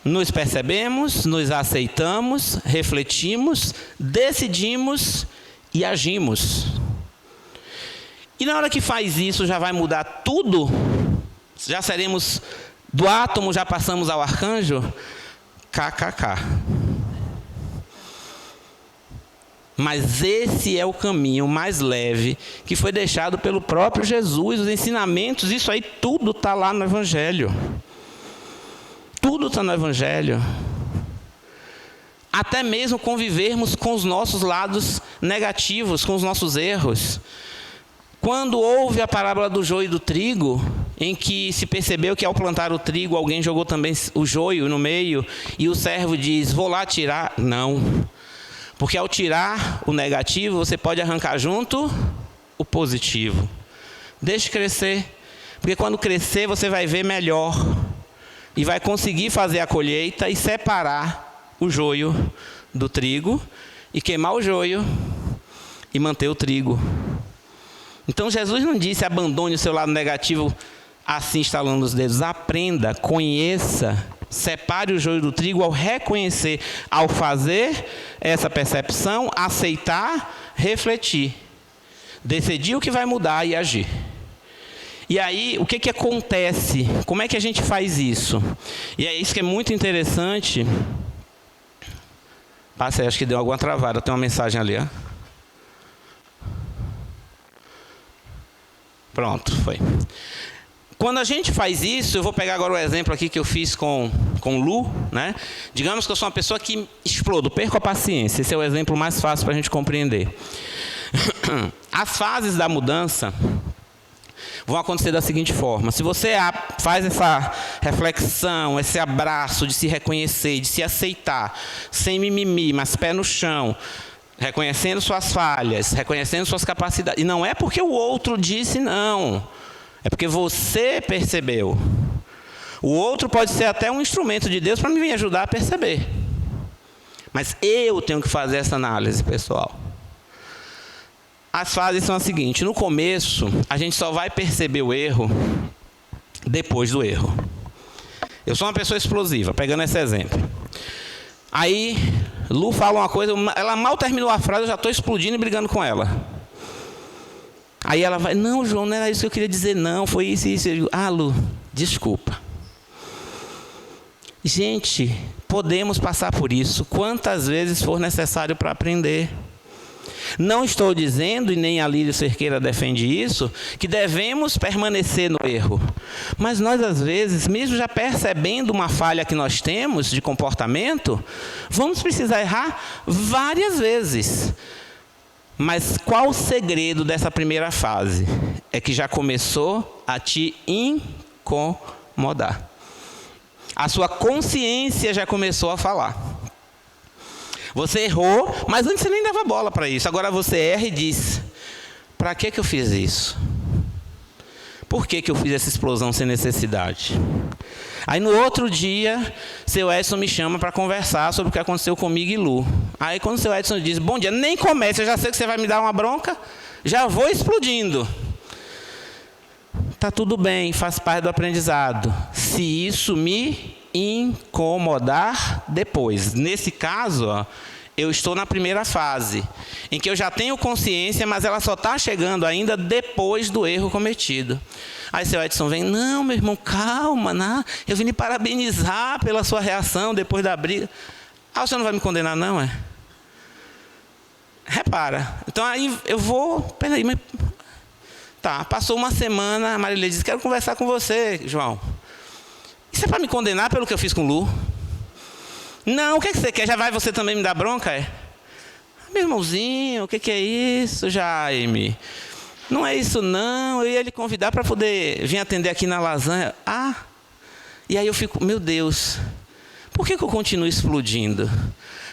Nos percebemos, nos aceitamos, refletimos, decidimos e agimos. E na hora que faz isso, já vai mudar tudo? Já seremos do átomo, já passamos ao arcanjo? KKK. Mas esse é o caminho mais leve que foi deixado pelo próprio Jesus, os ensinamentos, isso aí tudo está lá no Evangelho. Tudo está no Evangelho. Até mesmo convivermos com os nossos lados negativos, com os nossos erros. Quando houve a parábola do joio e do trigo, em que se percebeu que ao plantar o trigo, alguém jogou também o joio no meio, e o servo diz, vou lá tirar. Não. Porque ao tirar o negativo, você pode arrancar junto o positivo. Deixe crescer. Porque quando crescer, você vai ver melhor. E vai conseguir fazer a colheita e separar o joio do trigo, e queimar o joio e manter o trigo. Então Jesus não disse, abandone o seu lado negativo assim estalando os dedos. Aprenda, conheça, separe o joio do trigo ao reconhecer, ao fazer essa percepção, aceitar, refletir, decidir o que vai mudar e agir. E aí, o que acontece? Como é que a gente faz isso? E é isso que é muito interessante. Passei, acho que deu alguma travada. Tem uma mensagem ali, ó. Pronto, foi. Quando a gente faz isso, eu vou pegar agora o exemplo aqui que eu fiz com Lu, né? Digamos que eu sou uma pessoa que explodo, perco a paciência. Esse é o exemplo mais fácil para a gente compreender. As fases da mudança vão acontecer da seguinte forma. Se você faz essa reflexão, esse abraço de se reconhecer, de se aceitar, sem mimimi, mas pé no chão, reconhecendo suas falhas, reconhecendo suas capacidades. E não é porque o outro disse não. É porque você percebeu. O outro pode ser até um instrumento de Deus para me vir ajudar a perceber. Mas eu tenho que fazer essa análise, pessoal. As fases são as seguintes. No começo, a gente só vai perceber o erro depois do erro. Eu sou uma pessoa explosiva, pegando esse exemplo. Aí, Lu fala uma coisa, ela mal terminou a frase, eu já estou explodindo e brigando com ela. Aí ela vai, não, João, não era isso que eu queria dizer, não, foi isso e isso. Eu digo, Lu, desculpa. Gente, podemos passar por isso quantas vezes for necessário para aprender. Não estou dizendo, e nem a Lírio Cerqueira defende isso, que devemos permanecer no erro. Mas nós, às vezes, mesmo já percebendo uma falha que nós temos de comportamento, vamos precisar errar várias vezes. Mas qual o segredo dessa primeira fase? É que já começou a te incomodar. A sua consciência já começou a falar. Você errou, mas antes você nem dava bola para isso. Agora você erra e diz, para que eu fiz isso? Por que eu fiz essa explosão sem necessidade? Aí no outro dia, seu Edson me chama para conversar sobre o que aconteceu comigo e Lu. Aí quando seu Edson diz, bom dia, nem comece, eu já sei que você vai me dar uma bronca, já vou explodindo. Tá tudo bem, faz parte do aprendizado. Se isso me incomodar depois. Nesse caso, eu estou na primeira fase, em que eu já tenho consciência, mas ela só está chegando ainda depois do erro cometido. Aí seu Edson vem, não, meu irmão, calma, não, eu vim lhe parabenizar pela sua reação depois da briga. Você não vai me condenar, não, é? Repara. Então aí eu vou, peraí, mas... Tá, passou uma semana, a Marília disse, quero conversar com você, João. Isso é para me condenar pelo que eu fiz com Lu? Não, o que você quer? Já vai você também me dar bronca? Meu irmãozinho, o que é isso, Jaime? Não é isso não, eu ia lhe convidar para poder vir atender aqui na lasanha. E aí eu fico, meu Deus, por que eu continuo explodindo?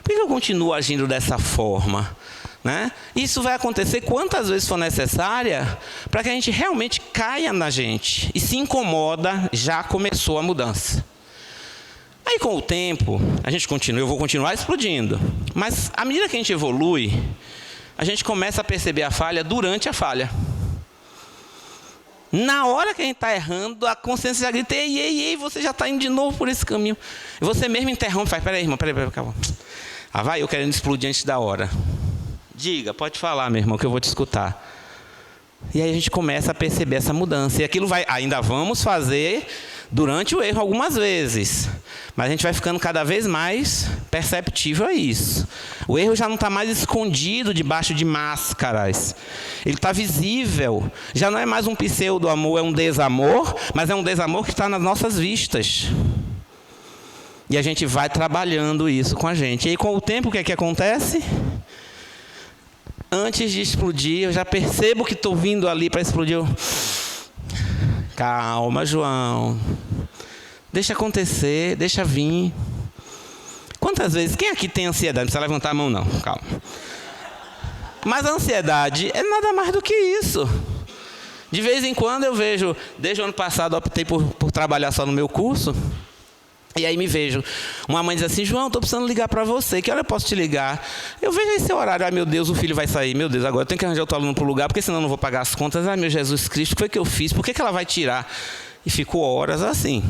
Por que eu continuo agindo dessa forma? Né? Isso vai acontecer quantas vezes for necessária para que a gente realmente caia na gente e se incomoda, já começou a mudança. Aí com o tempo, a gente continua, eu vou continuar explodindo, mas à medida que a gente evolui, a gente começa a perceber a falha durante a falha. Na hora que a gente está errando, a consciência já grita, ei, você já está indo de novo por esse caminho. E você mesmo interrompe, faz, peraí, irmão, calma. Vai eu querendo explodir antes da hora. Diga, pode falar, meu irmão, que eu vou te escutar. E aí a gente começa a perceber essa mudança. E aquilo ainda vamos fazer durante o erro algumas vezes. Mas a gente vai ficando cada vez mais perceptível a isso. O erro já não está mais escondido debaixo de máscaras. Ele está visível. Já não é mais um pseudo-amor, é um desamor, mas é um desamor que está nas nossas vistas. E a gente vai trabalhando isso com a gente. E aí com o tempo o que é que acontece? Antes de explodir, eu já percebo que estou vindo ali para explodir. Calma, João. Deixa acontecer, deixa vir. Quantas vezes, quem aqui tem ansiedade? Não precisa levantar a mão não, calma. Mas a ansiedade é nada mais do que isso. De vez em quando eu vejo, desde o ano passado eu optei por trabalhar só no meu curso. E aí me vejo, uma mãe diz assim, João, estou precisando ligar para você, que hora eu posso te ligar? Eu vejo esse horário, ai meu Deus, o filho vai sair, meu Deus, agora eu tenho que arranjar outro aluno para o lugar, porque senão eu não vou pagar as contas, ai meu Jesus Cristo, o que foi que eu fiz, por que ela vai tirar? E fico horas assim.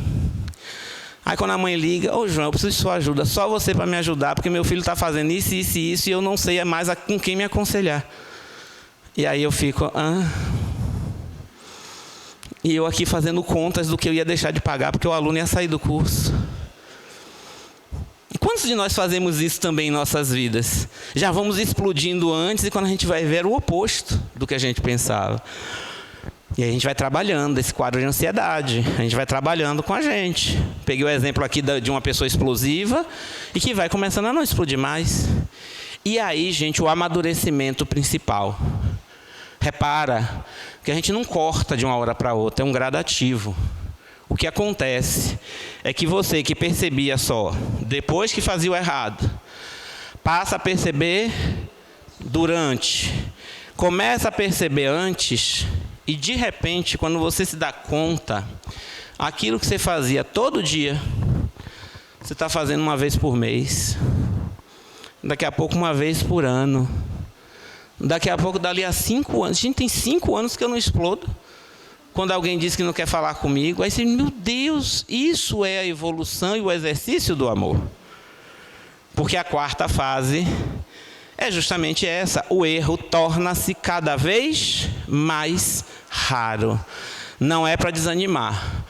Aí quando a mãe liga, ô João, eu preciso de sua ajuda, só você para me ajudar, porque meu filho está fazendo isso, isso e isso, e eu não sei mais com quem me aconselhar. E aí eu fico, E eu aqui fazendo contas do que eu ia deixar de pagar, porque o aluno ia sair do curso. E quantos de nós fazemos isso também em nossas vidas? Já vamos explodindo antes e quando a gente vai ver o oposto do que a gente pensava. E aí a gente vai trabalhando esse quadro de ansiedade. A gente vai trabalhando com a gente. Peguei o exemplo aqui de uma pessoa explosiva e que vai começando a não explodir mais. E aí, gente, o amadurecimento principal. Repara que a gente não corta de uma hora para outra, é um gradativo. O que acontece é que você que percebia só depois que fazia o errado, passa a perceber durante, começa a perceber antes, e de repente, quando você se dá conta, aquilo que você fazia todo dia, você está fazendo uma vez por mês, daqui a pouco uma vez por ano, daqui a pouco dali a 5 anos, gente, tem 5 anos que eu não explodo. Quando alguém diz que não quer falar comigo, aí você, meu Deus, isso é a evolução e o exercício do amor. Porque a quarta fase é justamente essa, o erro torna-se cada vez mais raro. Não é para desanimar,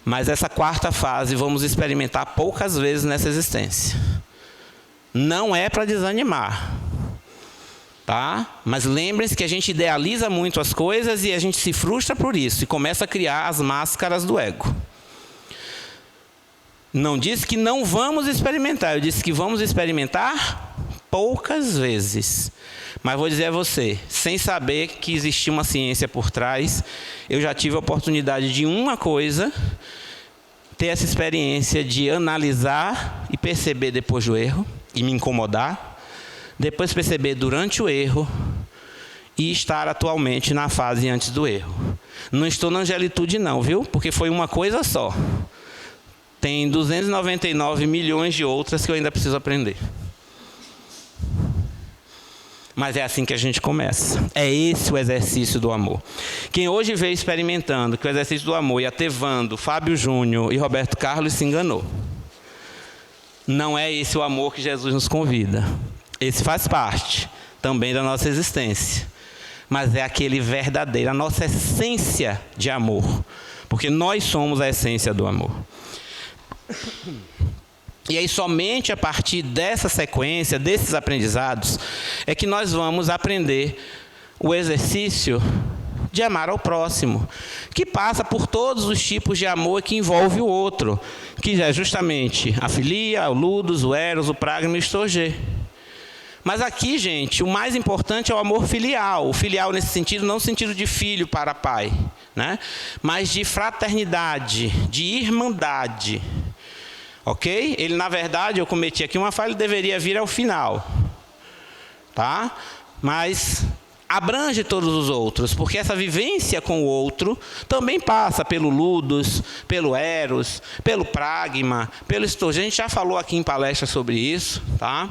mas essa quarta fase vamos experimentar poucas vezes nessa existência. Não é para desanimar. Tá? Mas lembrem-se que a gente idealiza muito as coisas e a gente se frustra por isso e começa a criar as máscaras do ego. Não disse que não vamos experimentar, eu disse que vamos experimentar poucas vezes. Mas vou dizer a você, sem saber que existia uma ciência por trás, eu já tive a oportunidade de uma coisa, ter essa experiência de analisar e perceber depois do erro e me incomodar. Depois perceber durante o erro e estar atualmente na fase antes do erro. Não estou na angelitude não, viu? Porque foi uma coisa só. Tem 299 milhões de outras que eu ainda preciso aprender. Mas é assim que a gente começa. É esse o exercício do amor. Quem hoje veio experimentando que o exercício do amor ia ter Vando, Fábio Júnior e Roberto Carlos se enganou. Não é esse o amor que Jesus nos convida. Esse faz parte também da nossa existência. Mas é aquele verdadeiro, a nossa essência de amor. Porque nós somos a essência do amor. E aí somente a partir dessa sequência, desses aprendizados, é que nós vamos aprender o exercício de amar ao próximo. Que passa por todos os tipos de amor que envolve o outro. Que é justamente a filia, o ludus, o eros, o pragma e o storge. Mas aqui, gente, o mais importante é o amor filial. O filial nesse sentido, não no sentido de filho para pai, né? Mas de fraternidade, de irmandade. Ok? Ele, na verdade, eu cometi aqui uma falha, ele deveria vir ao final. Tá? Mas abrange todos os outros, porque essa vivência com o outro também passa pelo ludus, pelo eros, pelo pragma, pelo storge. A gente já falou aqui em palestra sobre isso, tá?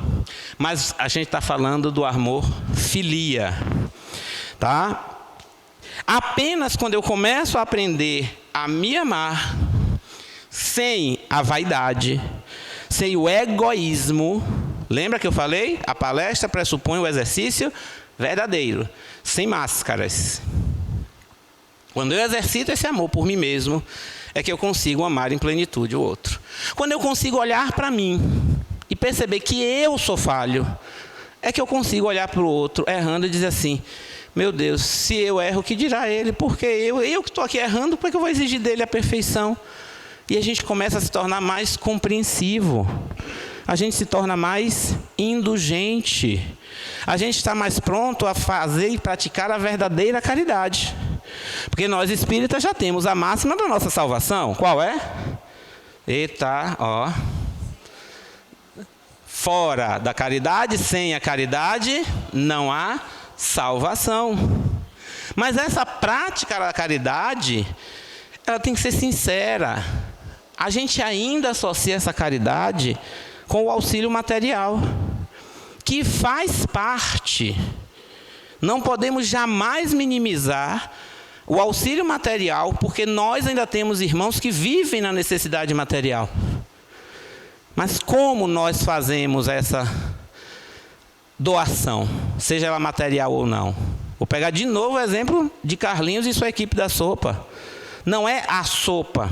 Mas a gente está falando do amor filia, tá? Apenas quando eu começo a aprender a me amar, sem a vaidade, sem o egoísmo, lembra que eu falei? A palestra pressupõe o exercício verdadeiro, sem máscaras. Quando eu exercito esse amor por mim mesmo, é que eu consigo amar em plenitude o outro. Quando eu consigo olhar para mim e perceber que eu sou falho, é que eu consigo olhar para o outro errando e dizer assim, meu Deus, se eu erro, o que dirá ele? Porque eu que estou aqui errando, por que eu vou exigir dele a perfeição? E a gente começa a se tornar mais compreensivo. a gente se torna mais indulgente. A gente está mais pronto a fazer e praticar a verdadeira caridade. Porque nós espíritas já temos a máxima da nossa salvação. Qual é? Eita, ó. Fora da caridade, sem a caridade, não há salvação. Mas essa prática da caridade, ela tem que ser sincera. A gente ainda associa essa caridade com o auxílio material, que faz parte. Não podemos jamais minimizar o auxílio material, porque nós ainda temos irmãos que vivem na necessidade material. Mas como nós fazemos essa doação, seja ela material ou não? Vou pegar de novo o exemplo de Carlinhos e sua equipe da sopa. Não é a sopa,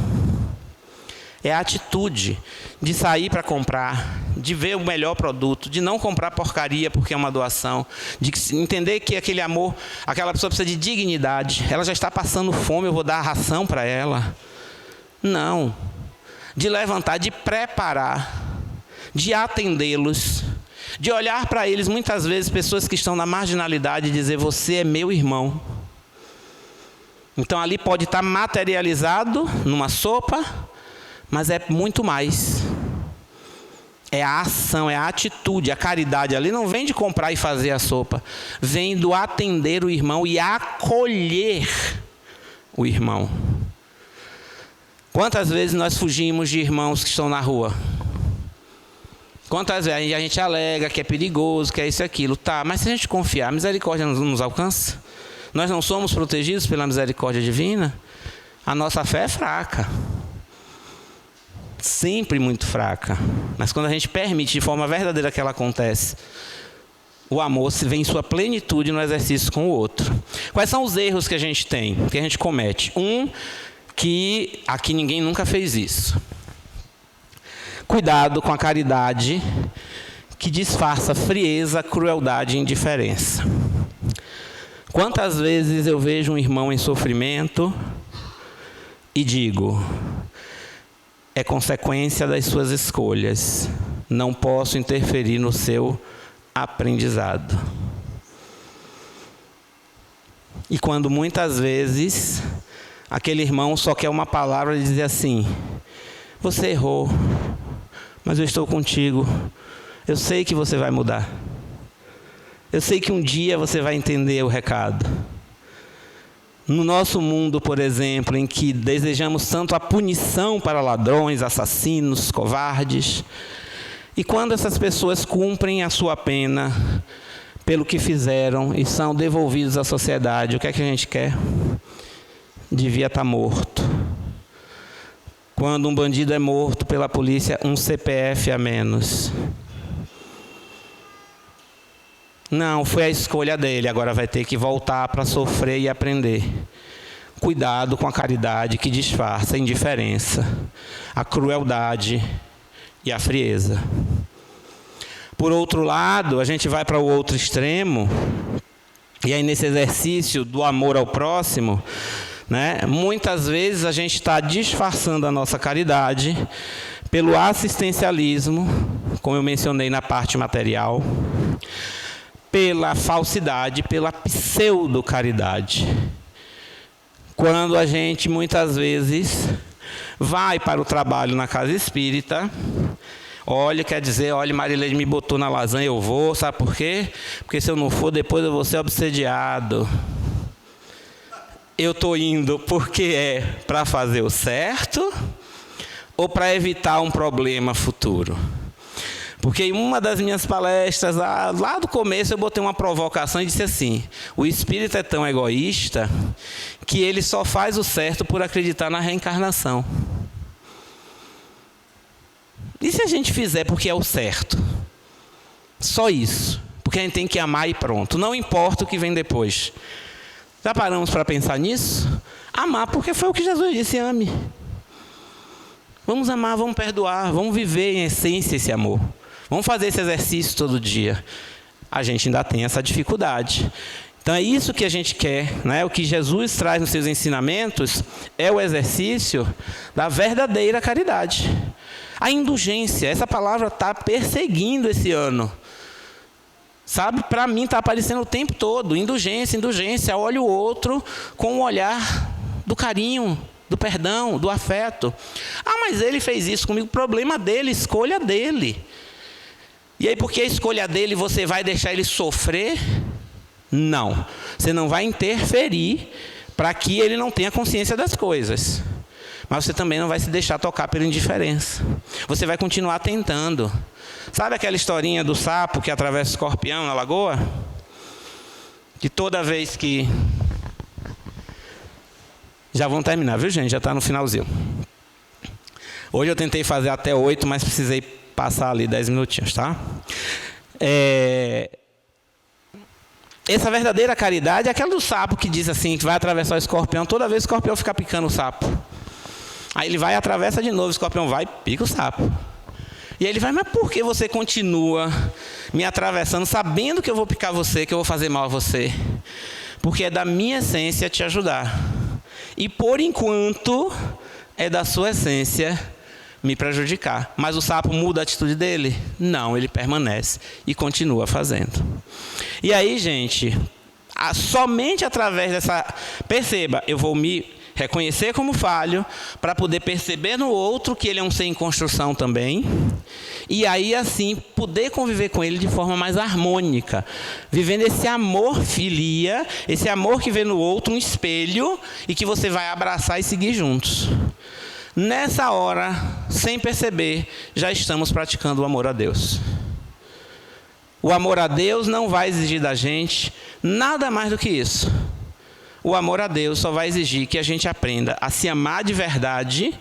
é a atitude de sair para comprar, de ver o melhor produto, de não comprar porcaria porque é uma doação, de entender que aquele amor, aquela pessoa precisa de dignidade. Ela já está passando fome, eu vou dar a ração para ela. Não. De levantar, de preparar, de atendê-los, de olhar para eles, muitas vezes, pessoas que estão na marginalidade, e dizer, você é meu irmão. Então, ali pode estar materializado numa sopa, mas é muito mais. É a ação, é a atitude, a caridade. Ali não vem de comprar e fazer a sopa. Vem do atender o irmão e acolher o irmão. Quantas vezes nós fugimos de irmãos que estão na rua? Quantas vezes a gente alega que é perigoso, que é isso e aquilo. Tá, mas se a gente confiar, a misericórdia nos alcança? Nós não somos protegidos pela misericórdia divina? A nossa fé é fraca. Sempre muito fraca. Mas quando a gente permite de forma verdadeira que ela acontece, o amor se vê em sua plenitude no exercício com o outro. Quais são os erros que a gente tem, que a gente comete? Que aqui ninguém nunca fez isso. Cuidado com a caridade que disfarça frieza, crueldade e indiferença. Quantas vezes eu vejo um irmão em sofrimento e digo, é consequência das suas escolhas, não posso interferir no seu aprendizado. E quando muitas vezes aquele irmão só quer uma palavra e dizer assim, você errou, mas eu estou contigo, eu sei que você vai mudar. Eu sei que um dia você vai entender o recado. No nosso mundo, por exemplo, em que desejamos tanto a punição para ladrões, assassinos, covardes, e quando essas pessoas cumprem a sua pena pelo que fizeram e são devolvidos à sociedade, o que é que a gente quer? Devia estar morto. Quando um bandido é morto pela polícia, um CPF a menos. Não, foi a escolha dele, agora vai ter que voltar para sofrer e aprender. Cuidado com a caridade que disfarça a indiferença, a crueldade e a frieza. Por outro lado, a gente vai para o outro extremo, e aí nesse exercício do amor ao próximo, muitas vezes a gente está disfarçando a nossa caridade pelo assistencialismo, como eu mencionei na parte material, pela falsidade, pela pseudo-caridade. Quando a gente, muitas vezes, vai para o trabalho na casa espírita, olha, Marileide me botou na lasanha, eu vou, sabe por quê? Porque se eu não for, depois eu vou ser obsediado. Eu estou indo porque é para fazer o certo ou para evitar um problema futuro? Porque em uma das minhas palestras, lá do começo, eu botei uma provocação e disse assim, o espírito é tão egoísta que ele só faz o certo por acreditar na reencarnação. E se a gente fizer porque é o certo? Só isso. Porque a gente tem que amar e pronto. Não importa o que vem depois. Já paramos para pensar nisso? Amar porque foi o que Jesus disse, ame. Vamos amar, vamos perdoar, vamos viver em essência esse amor. Vamos fazer esse exercício todo dia. A gente ainda tem essa dificuldade. Então é isso que a gente quer, O que Jesus traz nos seus ensinamentos é o exercício da verdadeira caridade. A indulgência, essa palavra está perseguindo esse ano. Sabe, para mim está aparecendo o tempo todo. Indulgência, indulgência. Olha o outro com o olhar do carinho, do perdão, do afeto. Ah, mas ele fez isso comigo. Problema dele, escolha dele. E aí, porque a escolha dele, você vai deixar ele sofrer? Não. Você não vai interferir para que ele não tenha consciência das coisas. Mas você também não vai se deixar tocar pela indiferença. Você vai continuar tentando. Sabe aquela historinha do sapo que atravessa o escorpião na lagoa? Que toda vez que... Já vão terminar, viu, gente? Já está no finalzinho. Hoje eu tentei fazer até 8, mas precisei passar ali 10 minutinhos, tá? Essa verdadeira caridade é aquela do sapo que diz assim, que vai atravessar o escorpião, toda vez o escorpião fica picando o sapo. Aí ele vai e atravessa de novo, o escorpião vai e pica o sapo. E aí ele vai, mas por que você continua me atravessando, sabendo que eu vou picar você, que eu vou fazer mal a você? Porque é da minha essência te ajudar. E por enquanto, é da sua essência me prejudicar. Mas o sapo muda a atitude dele? Não, ele permanece e continua fazendo. E aí, gente, somente através dessa... Perceba, eu vou me reconhecer como falho, para poder perceber no outro que ele é um ser em construção também, e aí assim poder conviver com ele de forma mais harmônica, vivendo esse amor filia, esse amor que vê no outro um espelho, e que você vai abraçar e seguir juntos. Nessa hora, sem perceber, já estamos praticando o amor a Deus. O amor a Deus não vai exigir da gente nada mais do que isso. O amor a Deus só vai exigir que a gente aprenda a se amar de verdade,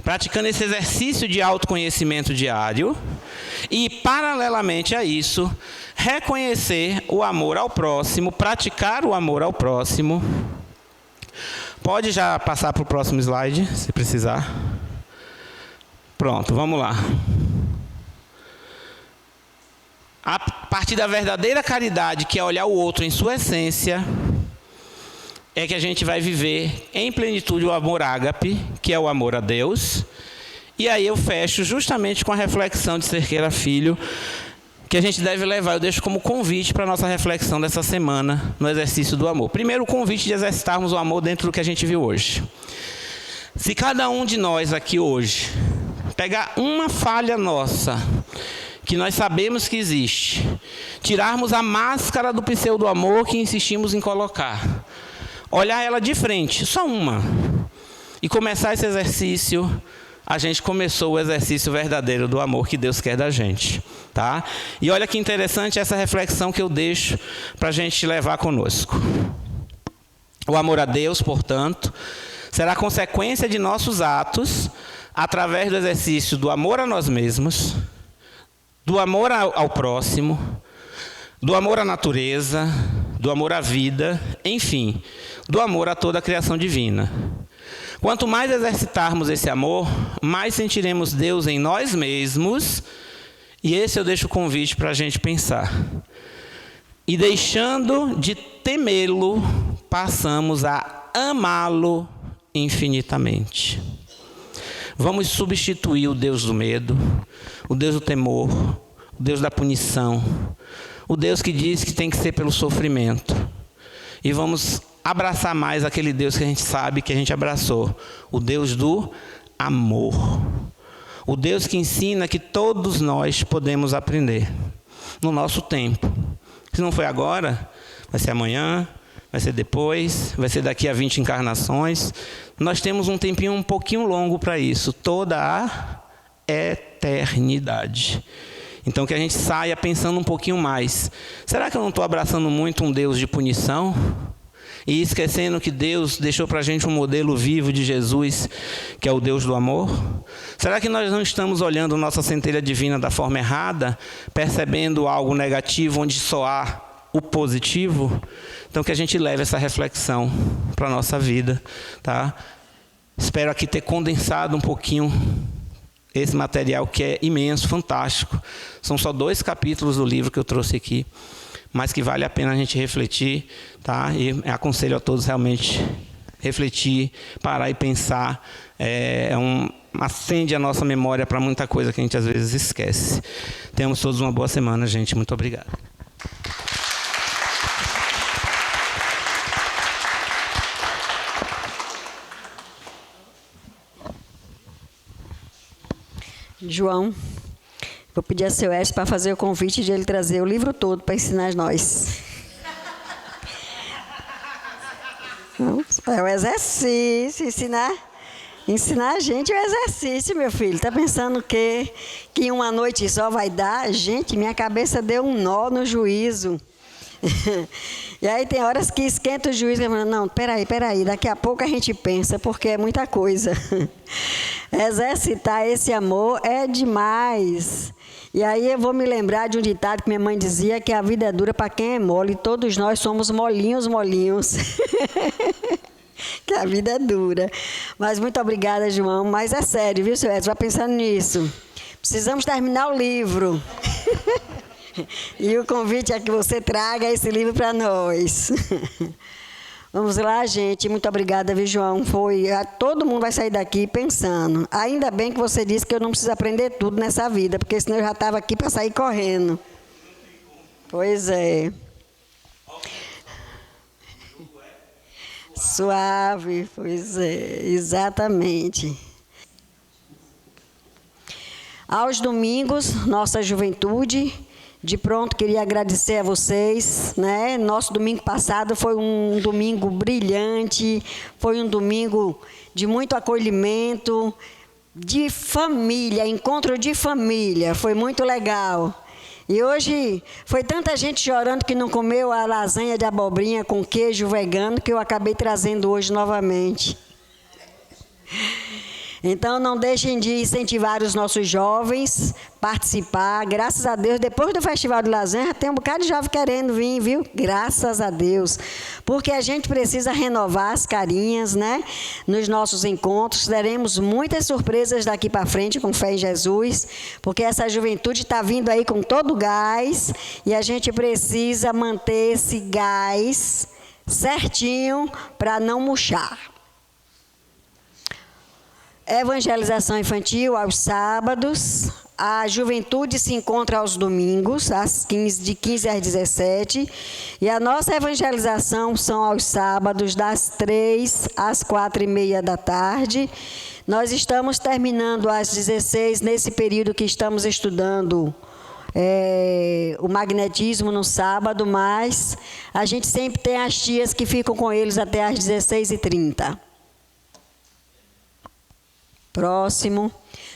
praticando esse exercício de autoconhecimento diário, e, paralelamente a isso, reconhecer o amor ao próximo, praticar o amor ao próximo. Pode já passar para o próximo slide, se precisar. Pronto, vamos lá. A partir da verdadeira caridade, que é olhar o outro em sua essência, é que a gente vai viver em plenitude o amor ágape, que é o amor a Deus. E aí eu fecho justamente com a reflexão de Cerqueira Filho, que a gente deve levar, eu deixo como convite para a nossa reflexão dessa semana, no exercício do amor. Primeiro, o convite de exercitarmos o amor dentro do que a gente viu hoje. Se cada um de nós aqui hoje pegar uma falha nossa, que nós sabemos que existe, tirarmos a máscara do pseudo-amor que insistimos em colocar, olhar ela de frente, só uma, e começar esse exercício, a gente começou o exercício verdadeiro do amor que Deus quer da gente, tá? E olha que interessante essa reflexão que eu deixo para a gente levar conosco. O amor a Deus, portanto, será consequência de nossos atos, através do exercício do amor a nós mesmos, do amor ao próximo, do amor à natureza, do amor à vida, enfim, do amor a toda a criação divina. Quanto mais exercitarmos esse amor, mais sentiremos Deus em nós mesmos, e esse eu deixo o convite para a gente pensar. E deixando de temê-lo, passamos a amá-lo infinitamente. Vamos substituir o Deus do medo, o Deus do temor, o Deus da punição, o Deus que diz que tem que ser pelo sofrimento. E vamos abraçar mais aquele Deus que a gente sabe que a gente abraçou, o Deus do amor. O Deus que ensina que todos nós podemos aprender no nosso tempo. Se não foi agora, vai ser amanhã, vai ser depois, vai ser daqui a 20 encarnações. Nós temos um tempinho um pouquinho longo para isso, toda a eternidade. Então que a gente saia pensando um pouquinho mais. Será que eu não estou abraçando muito um Deus de punição? E esquecendo que Deus deixou para a gente um modelo vivo de Jesus, que é o Deus do amor? Será que nós não estamos olhando nossa centelha divina da forma errada, percebendo algo negativo onde só há o positivo? Então que a gente leve essa reflexão para a nossa vida, tá? Espero aqui ter condensado um pouquinho esse material que é imenso, fantástico. São só 2 capítulos do livro que eu trouxe aqui, mas que vale a pena a gente refletir, tá? E aconselho a todos realmente refletir, parar e pensar. É acende a nossa memória para muita coisa que a gente às vezes esquece. Tenhamos todos uma boa semana, gente. Muito obrigado. João, vou pedir a seu Écio para fazer o convite de ele trazer o livro todo para ensinar nós. É o exercício, ensinar a gente é o exercício, meu filho. Está pensando que em uma noite só vai dar? Gente, minha cabeça deu um nó no juízo. E aí tem horas que esquenta o juízo e fala, não, peraí, daqui a pouco a gente pensa, porque é muita coisa. Exercitar esse amor é demais. E aí eu vou me lembrar de um ditado que minha mãe dizia, que a vida é dura para quem é mole, e todos nós somos molinhos. Que a vida é dura. Mas muito obrigada, João. Mas é sério, viu, seu Edson? Vai pensando nisso. Precisamos terminar o livro. E o convite é que você traga esse livro para nós. Vamos lá, gente. Muito obrigada, viu, João? Todo mundo vai sair daqui pensando. Ainda bem que você disse que eu não preciso aprender tudo nessa vida, porque senão eu já estava aqui para sair correndo. Pois é. Suave, pois é, exatamente. Aos domingos, nossa juventude, de pronto queria agradecer a vocês, né? Nosso domingo passado foi um domingo brilhante, foi um domingo de muito acolhimento, de família, encontro de família, foi muito legal. E hoje foi tanta gente chorando que não comeu a lasanha de abobrinha com queijo vegano que eu acabei trazendo hoje novamente. Então, não deixem de incentivar os nossos jovens a participar. Graças a Deus, depois do Festival de Lasanha, tem um bocado de jovem querendo vir, viu? Graças a Deus. Porque a gente precisa renovar as carinhas, né? Nos nossos encontros. Teremos muitas surpresas daqui para frente, com fé em Jesus. Porque essa juventude está vindo aí com todo o gás. E a gente precisa manter esse gás certinho para não murchar. Evangelização infantil aos sábados, a juventude se encontra aos domingos, de 15 às 17, e a nossa evangelização são aos sábados, das 3 às 4h30 da tarde. Nós estamos terminando às 16, nesse período que estamos estudando o magnetismo no sábado, mas a gente sempre tem as tias que ficam com eles até às 16h30. Próximo.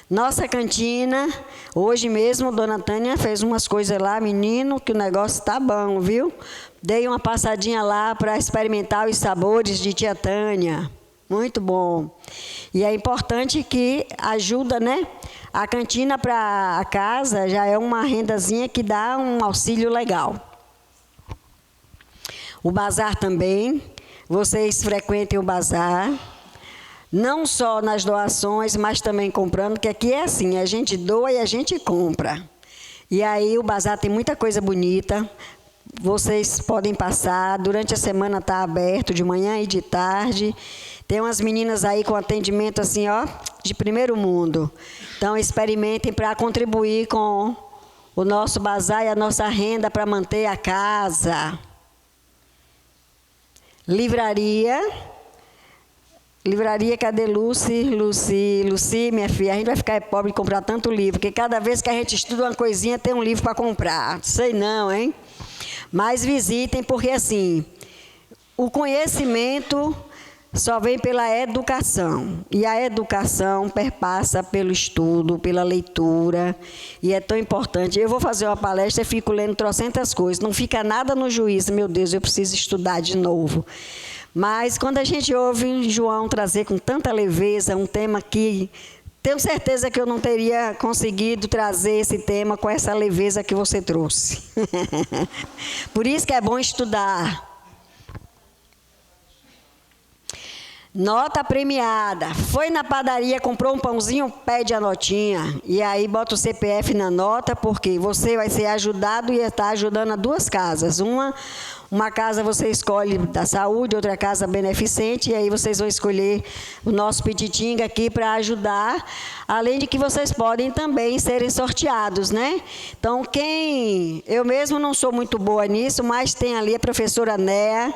Nossa cantina, hoje mesmo, Dona Tânia fez umas coisas lá, menino, que o negócio tá bom, viu? Dei uma passadinha lá para experimentar os sabores de Tia Tânia. Muito bom. E é importante que ajuda, né? A cantina para a casa já é uma rendazinha que dá um auxílio legal. O bazar também. Vocês frequentem o bazar. Não só nas doações, mas também comprando, porque aqui é assim, a gente doa e a gente compra. E aí o bazar tem muita coisa bonita, vocês podem passar, durante a semana está aberto, de manhã e de tarde. Tem umas meninas aí com atendimento assim, ó, de primeiro mundo. Então experimentem para contribuir com o nosso bazar e a nossa renda para manter a casa. Livraria, cadê Lucy, minha filha? A gente vai ficar pobre de comprar tanto livro, porque cada vez que a gente estuda uma coisinha, tem um livro para comprar. Sei não, hein? Mas visitem, porque assim, o conhecimento só vem pela educação. E a educação perpassa pelo estudo, pela leitura, e é tão importante. Eu vou fazer uma palestra e fico lendo trocentas coisas, não fica nada no juízo, meu Deus, eu preciso estudar de novo. Mas quando a gente ouve João trazer com tanta leveza um tema que tenho certeza que eu não teria conseguido trazer esse tema com essa leveza que você trouxe. Por isso que é bom estudar. Nota premiada. Foi na padaria, comprou um pãozinho, pede a notinha. E aí bota o CPF na nota, porque você vai ser ajudado e está ajudando a duas casas. Uma casa você escolhe da saúde, outra casa beneficente, e aí vocês vão escolher o nosso Pititinga aqui para ajudar, além de que vocês podem também serem sorteados, né? Então, eu mesmo não sou muito boa nisso, mas tem ali a professora Néa.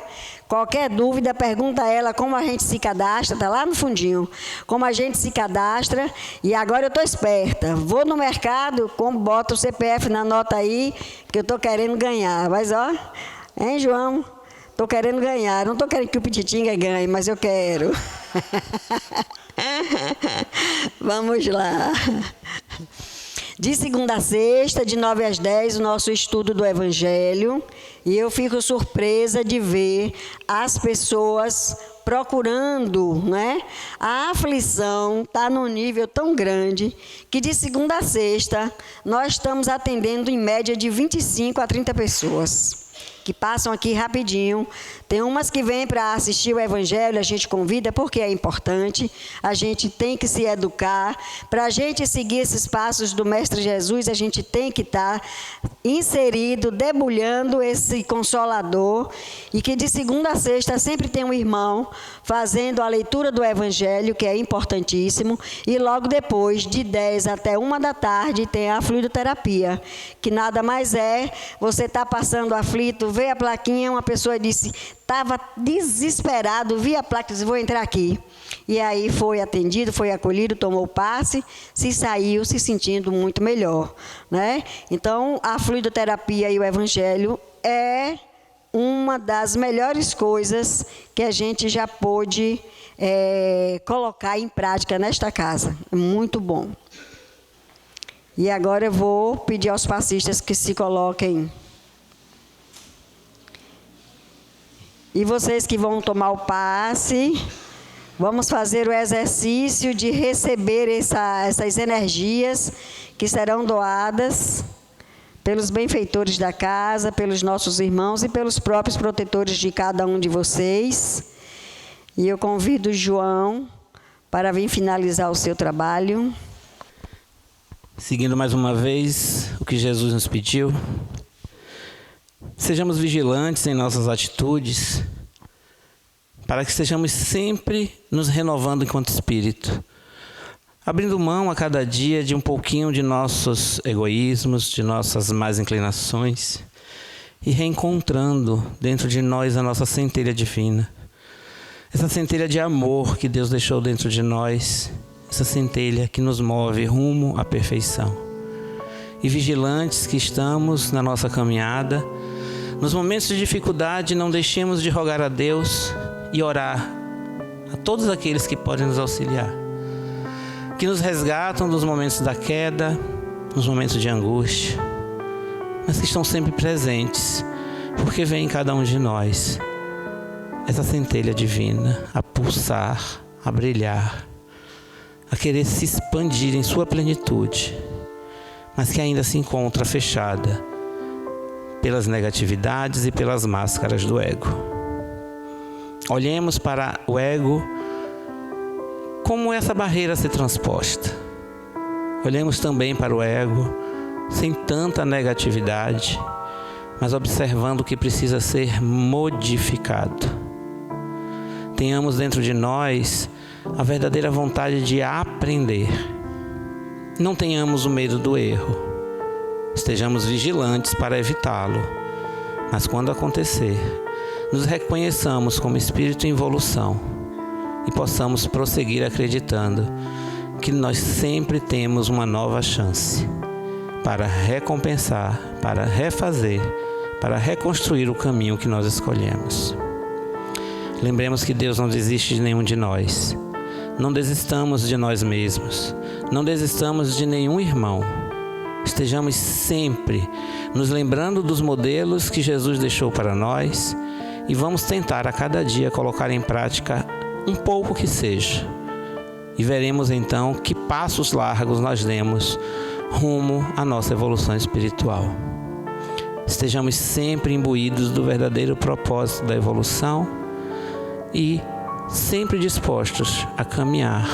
Qualquer dúvida, pergunta a ela como a gente se cadastra, está lá no fundinho, como a gente se cadastra. E agora eu estou esperta, vou no mercado, boto o CPF na nota aí, que eu estou querendo ganhar. Mas, ó, hein, João? Estou querendo ganhar, não estou querendo que o Pititinga ganhe, mas eu quero. Vamos lá. De segunda a sexta, de 9 às 10, o nosso estudo do Evangelho. E eu fico surpresa de ver as pessoas procurando, né? A aflição está num nível tão grande que de segunda a sexta nós estamos atendendo em média de 25 a 30 pessoas. Que passam aqui rapidinho. Tem umas que vêm para assistir o Evangelho, a gente convida porque é importante, a gente tem que se educar. Para a gente seguir esses passos do Mestre Jesus, a gente tem que estar inserido, debulhando esse Consolador, e que de segunda a sexta sempre tem um irmão fazendo a leitura do Evangelho, que é importantíssimo, e logo depois, de 10 até 1 da tarde, tem a fluidoterapia, que nada mais é, você está passando aflito, vê a plaquinha, uma pessoa disse, estava desesperado, vi a placa e disse, vou entrar aqui. E aí foi atendido, foi acolhido, tomou o passe, se saiu se sentindo muito melhor, né? Então, a fluidoterapia e o Evangelho é uma das melhores coisas que a gente já pôde colocar em prática nesta casa. É muito bom. E agora eu vou pedir aos passistas que se coloquem. E vocês que vão tomar o passe, vamos fazer o exercício de receber essas energias que serão doadas pelos benfeitores da casa, pelos nossos irmãos e pelos próprios protetores de cada um de vocês. E eu convido o João para vir finalizar o seu trabalho. Seguindo mais uma vez o que Jesus nos pediu, sejamos vigilantes em nossas atitudes, para que estejamos sempre nos renovando enquanto espírito, abrindo mão a cada dia de um pouquinho de nossos egoísmos, de nossas más inclinações, e reencontrando dentro de nós a nossa centelha divina, essa centelha de amor que Deus deixou dentro de nós, essa centelha que nos move rumo à perfeição. E vigilantes que estamos na nossa caminhada, nos momentos de dificuldade, não deixemos de rogar a Deus e orar a todos aqueles que podem nos auxiliar, que nos resgatam dos momentos da queda, nos momentos de angústia, mas que estão sempre presentes, porque vem em cada um de nós essa centelha divina a pulsar, a brilhar, a querer se expandir em sua plenitude, mas que ainda se encontra fechada pelas negatividades e pelas máscaras do ego. Olhemos para o ego como essa barreira a ser transposta. Olhemos também para o ego sem tanta negatividade, mas observando o que precisa ser modificado. Tenhamos dentro de nós a verdadeira vontade de aprender. Não tenhamos o medo do erro. Estejamos vigilantes para evitá-lo. Mas quando acontecer, nos reconheçamos como espírito em evolução e possamos prosseguir acreditando que nós sempre temos uma nova chance para recompensar, para refazer, para reconstruir o caminho que nós escolhemos. Lembremos que Deus não desiste de nenhum de nós. Não desistamos de nós mesmos. Não desistamos de nenhum irmão. Estejamos sempre nos lembrando dos modelos que Jesus deixou para nós e vamos tentar a cada dia colocar em prática um pouco que seja. E veremos então que passos largos nós demos rumo à nossa evolução espiritual. Estejamos sempre imbuídos do verdadeiro propósito da evolução e sempre dispostos a caminhar,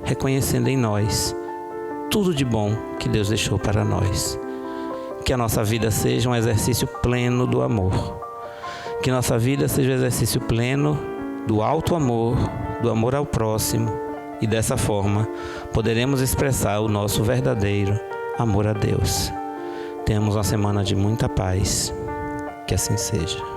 reconhecendo em nós tudo de bom que Deus deixou para nós. Que a nossa vida seja um exercício pleno do amor. Que nossa vida seja um exercício pleno do alto amor, do amor ao próximo, e dessa forma poderemos expressar o nosso verdadeiro amor a Deus. Tenhamos uma semana de muita paz. Que assim seja.